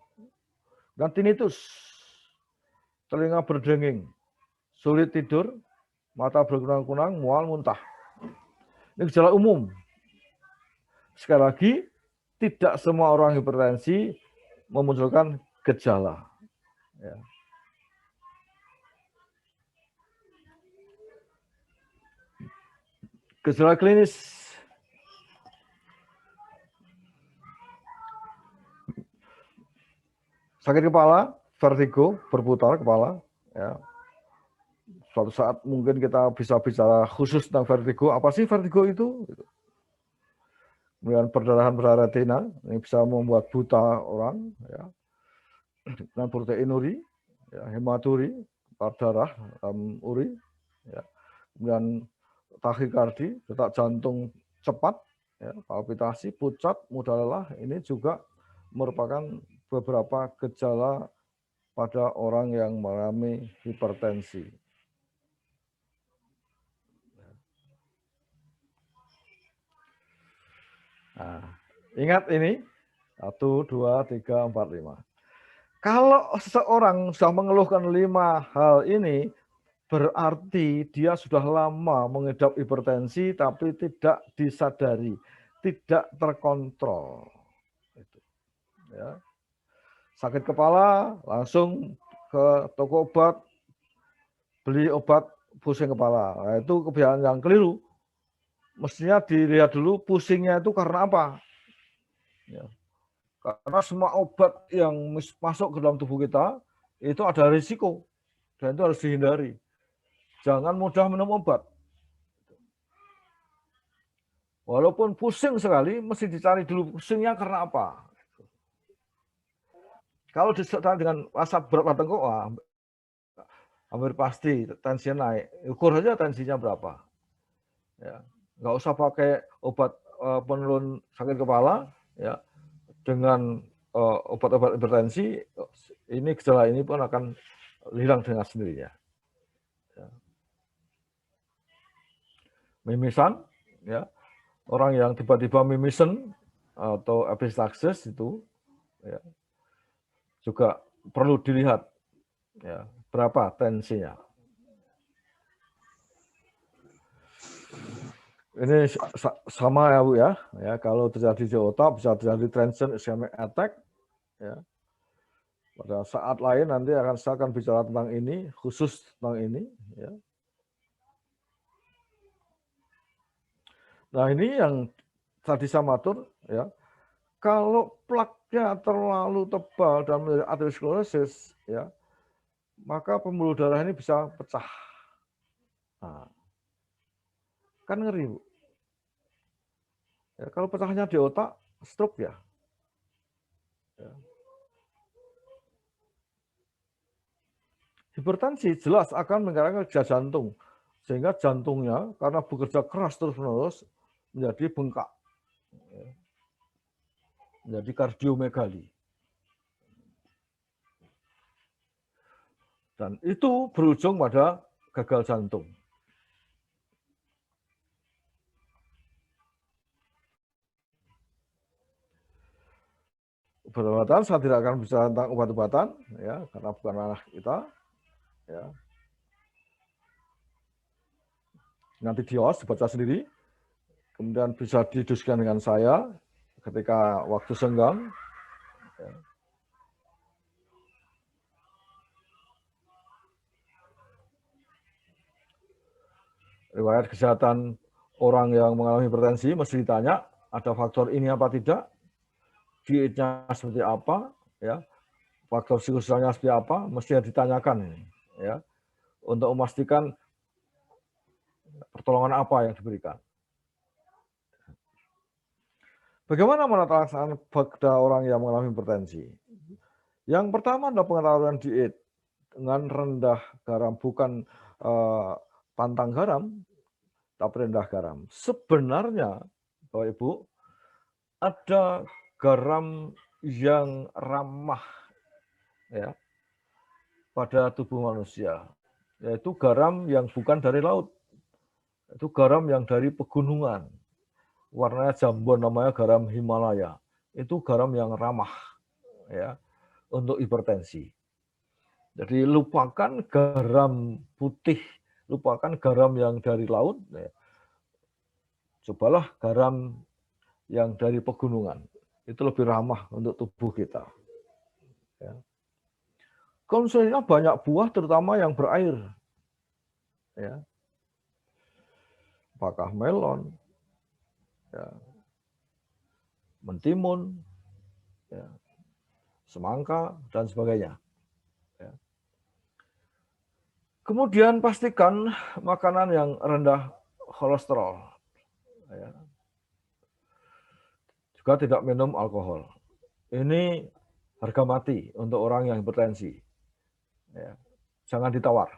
Speaker 1: dan tinnitus, telinga berdenging, sulit tidur, mata berkunang-kunang, mual, muntah. Ini gejala umum. Sekali lagi, tidak semua orang hipertensi memunculkan gejala. Ya. Gejala klinis. Sakit kepala, vertigo, berputar kepala. Ya. Suatu saat mungkin kita bisa bicara khusus tentang vertigo. Apa sih vertigo itu? Kemudian perdarahan pada retina, ini bisa membuat buta orang. Ya. Dan proteinuri, ya, hematuri, darah dalam uri. Ya. Kemudian takikardi, detak jantung cepat, ya, palpitasi, pucat, mudah lelah, ini juga merupakan beberapa gejala pada orang yang mengalami hipertensi. Nah, ingat ini, 1, 2, 3, 4, 5. Kalau seseorang sudah mengeluhkan 5 hal ini, berarti dia sudah lama mengidap hipertensi tapi tidak disadari, tidak terkontrol. Ya. Sakit kepala, langsung ke toko obat, beli obat pusing kepala. Nah, itu kebiasaan yang keliru. Mestinya dilihat dulu pusingnya itu karena apa. Ya. Karena semua obat yang masuk ke dalam tubuh kita, itu ada risiko. Dan itu harus dihindari. Jangan mudah minum obat. Walaupun pusing sekali, mesti dicari dulu pusingnya karena apa. Kalau disertai dengan rasa berat pada tengkuk, hampir pasti tensinya naik. Ukur saja tensinya berapa. Ya, nggak usah pakai obat penurun sakit kepala, ya, dengan obat-obat hipertensi, ini gejala ini pun akan hilang dengan sendirinya. Ya. Mimisan, ya, orang yang tiba-tiba mimisen atau epistaxis itu, ya, juga perlu dilihat, ya, berapa tensinya. Ini sama ya Bu ya. Ya, kalau terjadi di otak bisa terjadi transient ischemic attack. Ya. Pada saat lain nanti saya akan bicara tentang ini, khusus tentang ini. Ya. Nah ini yang tadi saya matur, ya. Kalau plaknya terlalu tebal dan menjadi aterosklerosis, ya, maka pembuluh darah ini bisa pecah. Nah, kan ngeri Bu. Ya, kalau pecahnya di otak, stroke ya. Ya. Hipertensi jelas akan mengarahkan ke jantung, sehingga jantungnya karena bekerja keras terus-menerus menjadi bengkak, menjadi kardiomegali. Dan itu berujung pada gagal jantung. Obat-obatan saya tidak akan bicara tentang obat-obatan, ya, karena bukan ranah kita. Ya. Nanti di OS dibaca sendiri, kemudian bisa didiskusikan dengan saya ketika waktu senggang. Ya. Riwayat kesehatan orang yang mengalami hipertensi mesti ditanya, ada faktor ini apa tidak, dietnya seperti apa, ya, faktor psikososialnya seperti apa, mesti ditanyakan, ya, untuk memastikan pertolongan apa yang diberikan. Bagaimana menata laksana pada orang yang mengalami hipertensi? Yang pertama adalah pengetahuan diet dengan rendah garam, bukan pantang garam, tapi rendah garam. Sebenarnya, Bapak Ibu, ada garam yang ramah, ya, pada tubuh manusia, yaitu garam yang bukan dari laut, itu garam yang dari pegunungan, warnanya jambon, namanya garam Himalaya. Itu garam yang ramah, ya, untuk hipertensi. Jadi lupakan garam putih, lupakan garam yang dari laut, ya. Cobalah garam yang dari pegunungan, itu lebih ramah untuk tubuh kita. Ya. Konsumsinya banyak buah, terutama yang berair. Ya. Apakah melon, ya, mentimun, ya, semangka, dan sebagainya. Ya. Kemudian pastikan makanan yang rendah kolesterol. Ya. Juga tidak minum alkohol. Ini harga mati untuk orang yang hipertensi. Ya. Jangan ditawar.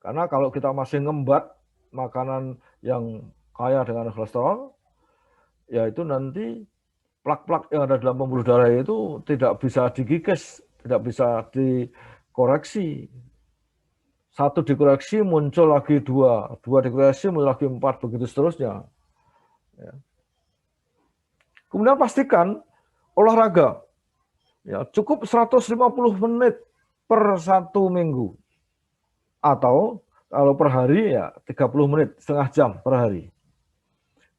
Speaker 1: Karena kalau kita masih ngembat makanan yang kaya dengan kolesterol, ya itu nanti plak-plak yang ada dalam pembuluh darah itu tidak bisa digigis, tidak bisa dikoreksi. Satu dikoreksi muncul lagi dua, dua dikoreksi muncul lagi empat, begitu seterusnya. Ya. Kemudian pastikan olahraga, ya, cukup 150 menit per 1 minggu, atau kalau per hari ya 30 menit, setengah jam per hari.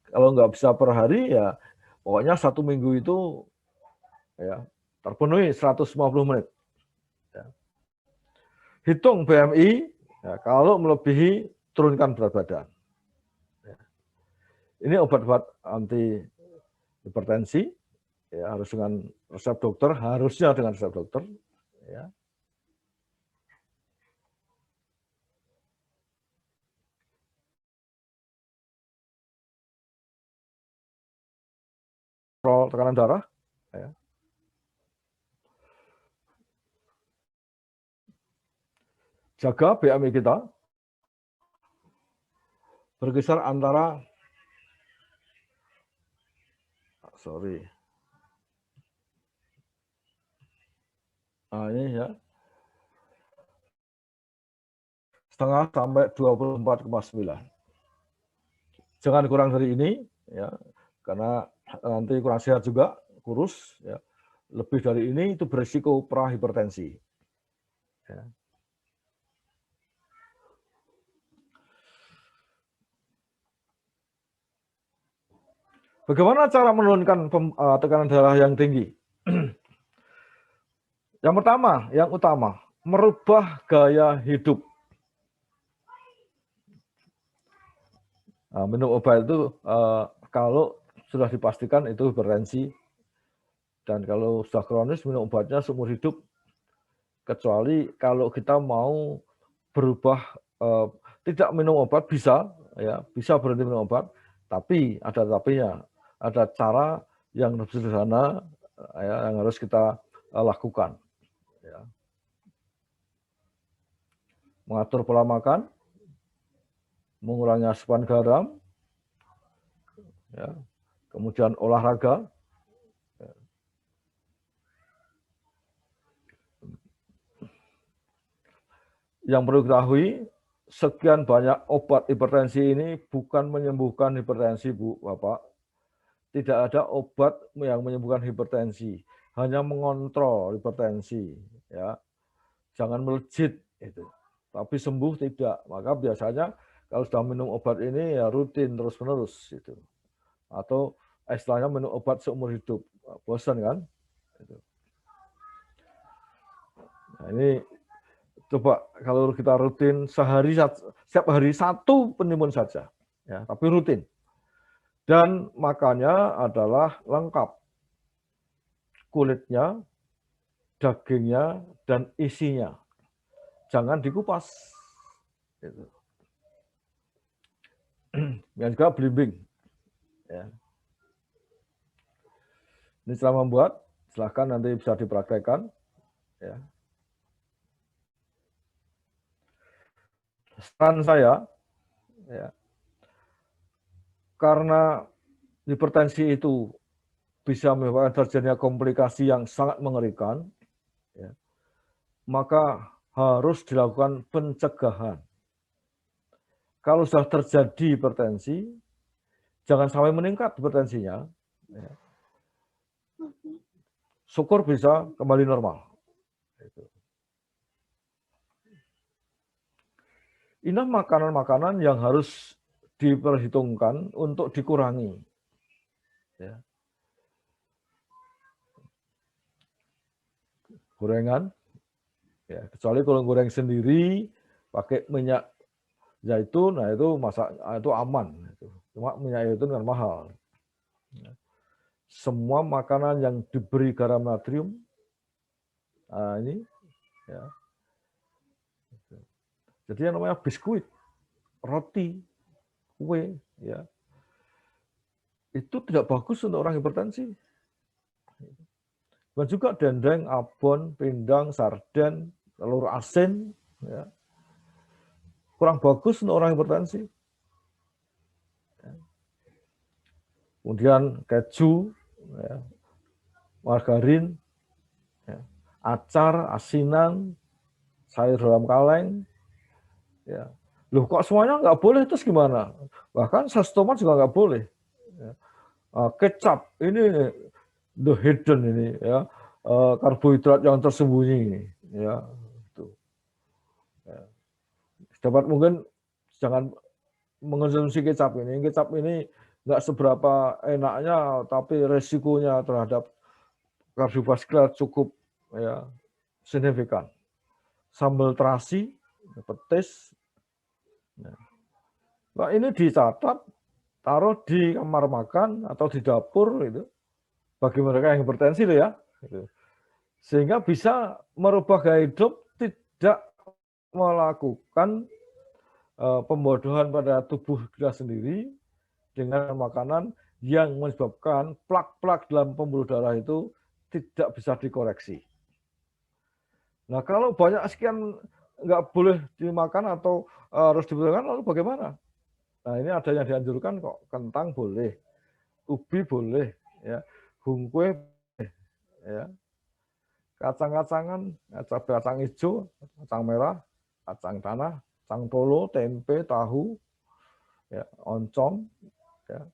Speaker 1: Kalau nggak bisa per hari ya pokoknya 1 minggu itu, ya, terpenuhi 150 menit. Ya. Hitung BMI, ya, kalau melebihi turunkan berat badan. Ya. Ini obat-obat anti hipertensi, ya, harus dengan resep dokter, harusnya dengan resep dokter. Ya. Tekanan darah, ya. Jaga BMI kita berkisar antara, ini ya, setengah sampai 24,9. Jangan kurang dari ini, ya, karena nanti kurang sehat juga, kurus, ya. Lebih dari ini itu berisiko prahipertensi. Ya. Bagaimana cara menurunkan tekanan darah yang tinggi? Yang pertama, yang utama, merubah gaya hidup. Minum obat itu kalau sudah dipastikan itu hipertensi, dan kalau sudah kronis minum obatnya seumur hidup, kecuali kalau kita mau berubah, tidak minum obat, bisa, ya, bisa berhenti minum obat, tapi ada tapinya, ada cara yang lebih sederhana, ya, yang harus kita lakukan. Ya. Mengatur pola makan, mengurangi asupan garam, ya, kemudian olahraga. Ya. Yang perlu diketahui, sekian banyak obat hipertensi ini bukan menyembuhkan hipertensi, Bu, Bapak. tidak ada obat yang menyembuhkan hipertensi, hanya mengontrol hipertensi, ya. Jangan melejit itu. Tapi sembuh tidak. Maka biasanya kalau sudah minum obat ini ya rutin terus-menerus itu. Atau istilahnya minum obat seumur hidup. Bosan kan? Gitu. Nah, ini coba kalau kita rutin setiap hari 1 penimun saja, ya, tapi rutin. Dan makannya adalah lengkap. Kulitnya, dagingnya, dan isinya. Jangan dikupas. Gitu. Yang juga belimbing. Ya. Ini setelah membuat, silahkan nanti bisa dipraktekkan. Ya. Saran saya, ya, karena hipertensi itu bisa menyebabkan terjadinya komplikasi yang sangat mengerikan, ya, maka harus dilakukan pencegahan. Kalau sudah terjadi hipertensi, jangan sampai meningkat hipertensinya. Ya. Syukur bisa kembali normal. Ini makanan-makanan yang harus diperhitungkan untuk dikurangi. Ya. Gorengan, ya, kecuali kalau goreng sendiri pakai minyak zaitun, nah itu itu aman. Cuma minyak zaitun kan mahal. Ya. Semua makanan yang diberi garam natrium, nah ini, ya. Jadi yang namanya biskuit, roti, kue, ya, itu tidak bagus untuk orang hipertensi. Dan juga dendeng, abon, pindang, sarden, telur asin, ya, kurang bagus untuk orang hipertensi. Kemudian keju, ya, margarin, ya, acar, asinan, sayur dalam kaleng, ya. Loh kok semuanya nggak boleh, terus gimana? Bahkan saus tomat juga nggak boleh. Ya. Kecap ini the hidden ini, ya, karbohidrat yang tersembunyi ini, ya. Itu. Ya. Dapat mungkin jangan mengonsumsi kecap ini. Kecap ini nggak seberapa enaknya, tapi resikonya terhadap kardiovaskular cukup, ya, signifikan. Sambal terasi, petis. Nah, ini dicatat, taruh di kamar makan atau di dapur itu bagi mereka yang hipertensi loh ya. Sehingga bisa merubah gaya hidup, tidak melakukan pembodohan pada tubuh kita sendiri dengan makanan yang menyebabkan plak-plak dalam pembuluh darah itu tidak bisa dikoreksi. Nah, kalau banyak sekian nggak boleh dimakan atau harus dibutuhkan, lalu bagaimana? Nah, ini ada yang dianjurkan kok. Kentang boleh, ubi boleh, ya, hungkue boleh, ya, kacang-kacangan, kacang hijau, kacang merah, kacang tanah, kacang tolo, tempe, tahu, ya, oncom, ya,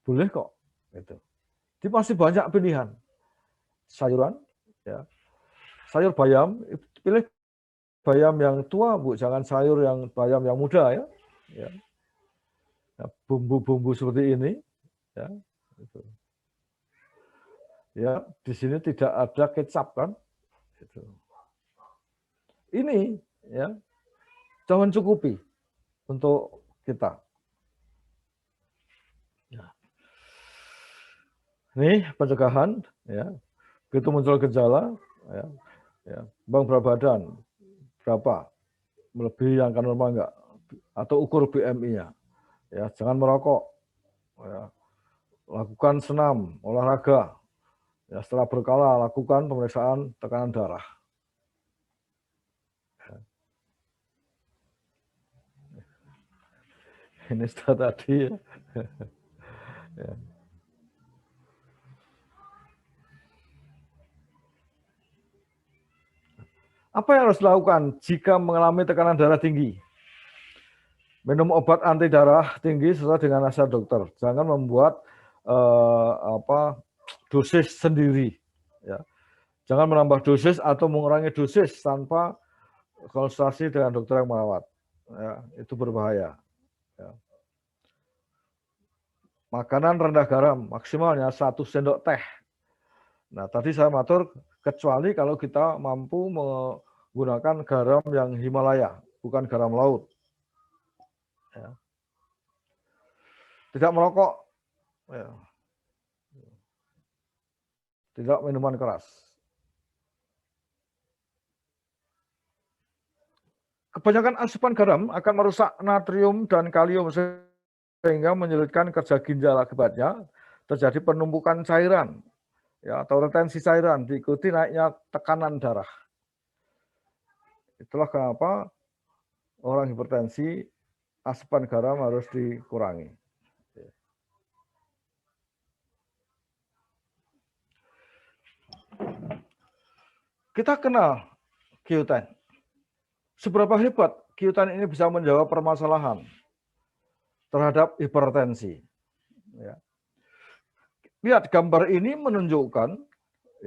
Speaker 1: boleh kok. Itu. Jadi masih banyak pilihan. Sayuran, ya, sayur bayam, pilih bayam yang tua, Bu, jangan sayur yang bayam yang muda, ya. Ya. Nah, bumbu-bumbu seperti ini, ya, gitu. Ya, di sini tidak ada kecap kan, gitu. Ini, ya, jangan cukupi untuk kita. Ya. Ini pencegahan, ya, begitu muncul gejala, ya, ya, bang berat badan berapa, melebihi angka normal enggak, atau ukur BMI-nya. Ya, jangan merokok, ya, lakukan senam, olahraga, ya, setelah berkala lakukan pemeriksaan tekanan darah. Ya. Ini sudah tadi, ya. Ya. Apa yang harus dilakukan jika mengalami tekanan darah tinggi? Minum obat anti darah tinggi sesuai dengan nasihat dokter. Jangan membuat dosis sendiri. Ya. Jangan menambah dosis atau mengurangi dosis tanpa konsultasi dengan dokter yang merawat. Ya, itu berbahaya. Ya. Makanan rendah garam maksimalnya 1 sendok teh. Nah, tadi saya matur kecuali kalau kita mampu menggunakan garam yang Himalaya, bukan garam laut. Ya. Tidak merokok, ya. Tidak minuman keras. Kebanyakan asupan garam akan merusak natrium dan kalium sehingga menyulitkan kerja ginjal. Akibatnya terjadi penumpukan cairan, ya, atau retensi cairan, diikuti naiknya tekanan darah. Itulah kenapa orang hipertensi asupan garam harus dikurangi. Kita kenal Q10. Seberapa hebat Q10 ini bisa menjawab permasalahan terhadap hipertensi. Ya. Lihat gambar ini menunjukkan,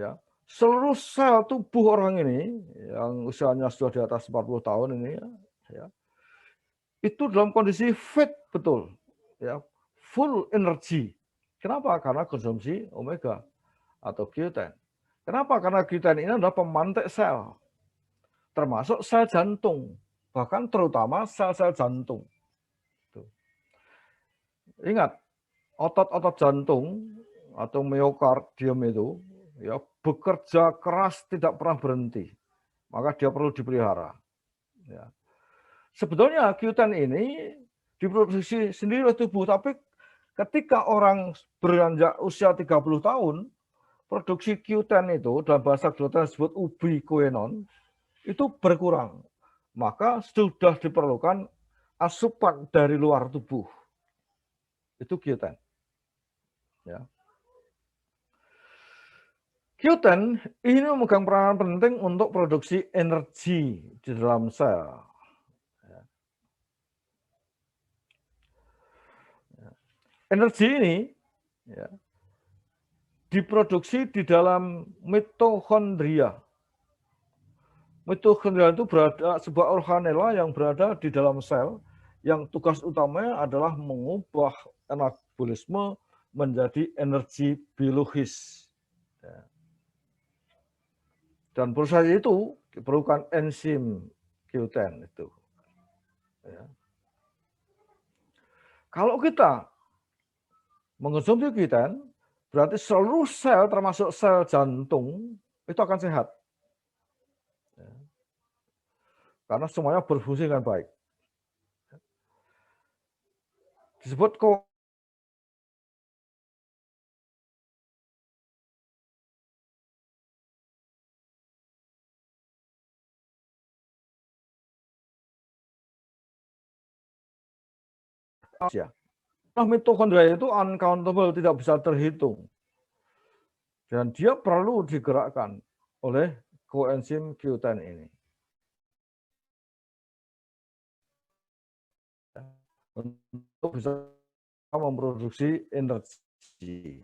Speaker 1: ya, seluruh sel tubuh orang ini yang usianya sudah di atas 40 tahun ini, ya, itu dalam kondisi fit betul, ya, full energi. Kenapa? Karena konsumsi omega atau Q10. Kenapa? Karena Q10 ini adalah pemantik sel, termasuk sel jantung, bahkan terutama sel-sel jantung. Ingat, otot-otot jantung atau miokardium itu, ya, bekerja keras tidak pernah berhenti, maka dia perlu dipelihara. Ya. Sebetulnya Q10 ini diproduksi sendiri oleh tubuh, tapi ketika orang beranjak usia 30 tahun, produksi Q10 itu dalam bahasa kedokteran disebut ubiquinone itu berkurang. Maka sudah diperlukan asupan dari luar tubuh. Itu Q10. Ya. Q10 ini memegang peranan penting untuk produksi energi di dalam sel. Energi ini, ya, diproduksi di dalam mitokondria. Mitokondria itu berada sebuah organela yang berada di dalam sel yang tugas utamanya adalah mengubah anabolisme menjadi energi biologis. Dan proses itu diperlukan enzim Q10 itu. Ya. Kalau kita mengonsumsi Q10, berarti seluruh sel termasuk sel jantung itu akan sehat. Ya. Karena semuanya berfungsi dengan baik. Disebut ya. Nah, mitokondria itu uncountable, tidak bisa terhitung. Dan dia perlu digerakkan oleh koenzim Q10 ini. Untuk bisa memproduksi energi.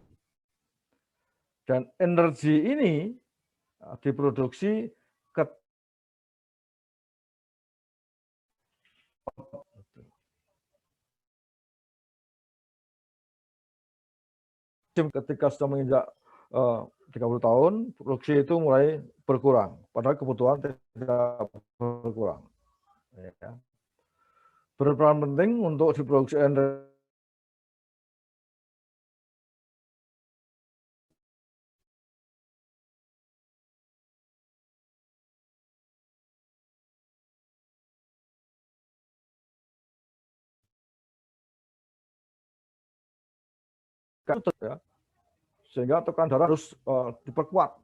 Speaker 1: Dan energi ini diproduksi ketika sudah menginjak 30 tahun, produksi itu mulai berkurang. Padahal kebutuhan tidak berkurang. Ya. Berperan penting untuk diproduksi energi. Ya. Sehingga tekanan darah harus diperkuat.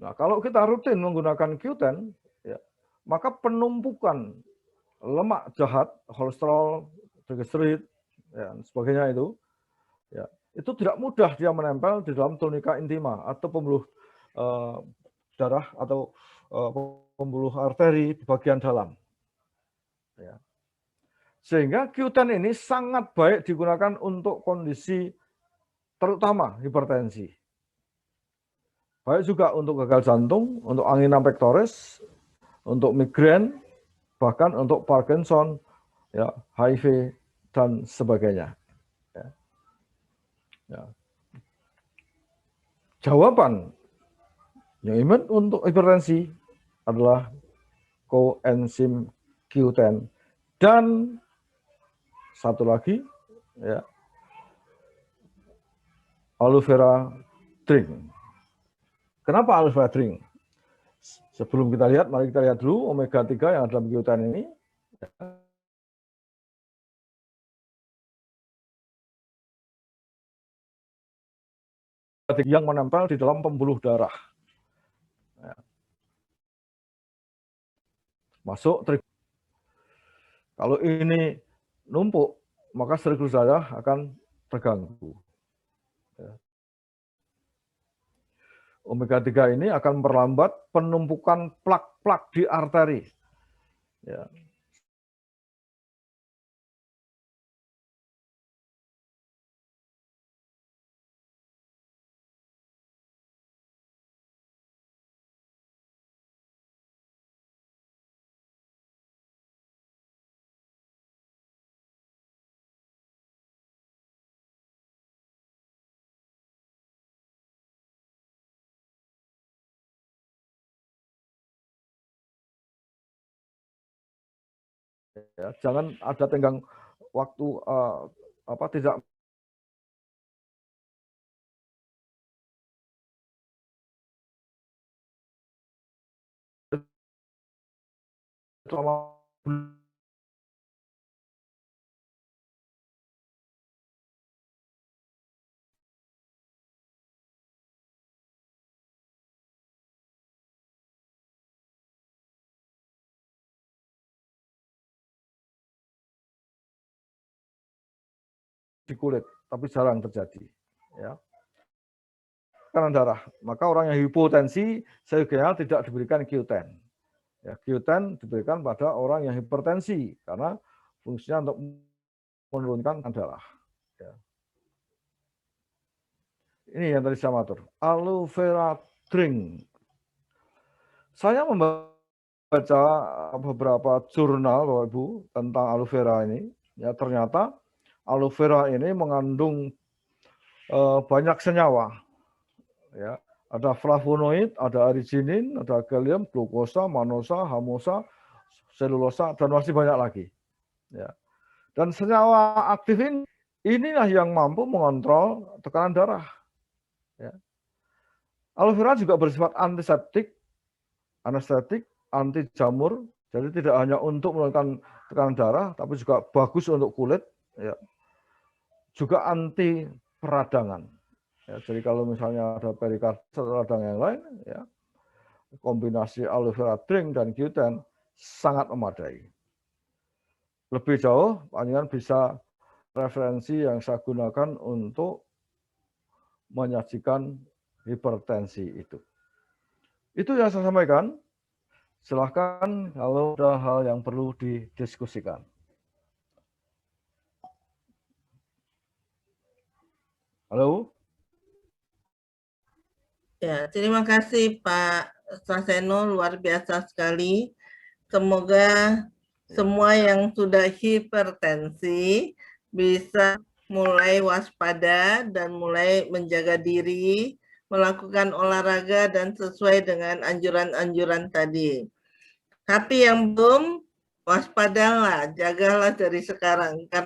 Speaker 1: Nah, kalau kita rutin menggunakan Q10, ya, maka penumpukan lemak jahat, kolesterol, triglycerid, ya, sebagainya itu tidak mudah dia menempel di dalam tunika intima atau pembuluh darah atau pembuluh arteri di bagian dalam. Ya. Sehingga Q10 ini sangat baik digunakan untuk kondisi terutama hipertensi. Baik juga untuk gagal jantung, untuk angina pectoris, untuk migrain, bahkan untuk Parkinson, ya, HIV, dan sebagainya. Ya. Ya. Jawaban yang imun untuk hipertensi adalah coenzim Q10 dan satu lagi, ya, aloe vera drink. Kenapa aloe vera drink? Sebelum kita lihat, mari kita lihat dulu omega 3 yang ada dalam Q10 ini. Yang menempel di dalam pembuluh darah. Masuk triglycerida. Kalau ini numpuk, maka triglycerida akan terganggu. Omega 3 ini akan memperlambat penumpukan plak-plak di arteri. Ya. Ya, jangan ada tenggang waktu tidak selama di kulit, tapi jarang terjadi. Ya. Tekanan darah, maka orang yang hipotensi seyogianya tidak diberikan Q10. Ya, Q10 diberikan pada orang yang hipertensi karena fungsinya untuk menurunkan tekanan darah. Ya. Ini yang tadi saya matur, aloe vera drink. Saya membaca beberapa jurnal, Bapak Ibu, tentang aloe vera ini. Ya, ternyata aloe vera ini mengandung banyak senyawa. Ya, ada flavonoid, ada arginine, ada gallium, glukosa, manosa, hamosa, selulosa, dan masih banyak lagi. Ya. Dan senyawa aktif ini, inilah yang mampu mengontrol tekanan darah. Ya. Aloe vera juga bersifat antiseptik, anestetik, anti jamur, jadi tidak hanya untuk menurunkan tekanan darah, tapi juga bagus untuk kulit, ya. Juga anti peradangan. Ya, jadi kalau misalnya ada perikarditis atau radang yang lain, ya, kombinasi aloe vera drink dan Q10 sangat memadai. Lebih jauh, panjenengan bisa referensi yang saya gunakan untuk menyajikan hipertensi itu. Itu yang saya sampaikan. Silahkan kalau ada hal yang perlu didiskusikan. Halo?
Speaker 2: Ya, terima kasih Pak Saseno, luar biasa sekali. Semoga semua yang sudah hipertensi bisa mulai waspada dan mulai menjaga diri, melakukan olahraga dan sesuai dengan anjuran-anjuran tadi. Tapi yang belum, waspadalah, jagalah dari sekarang.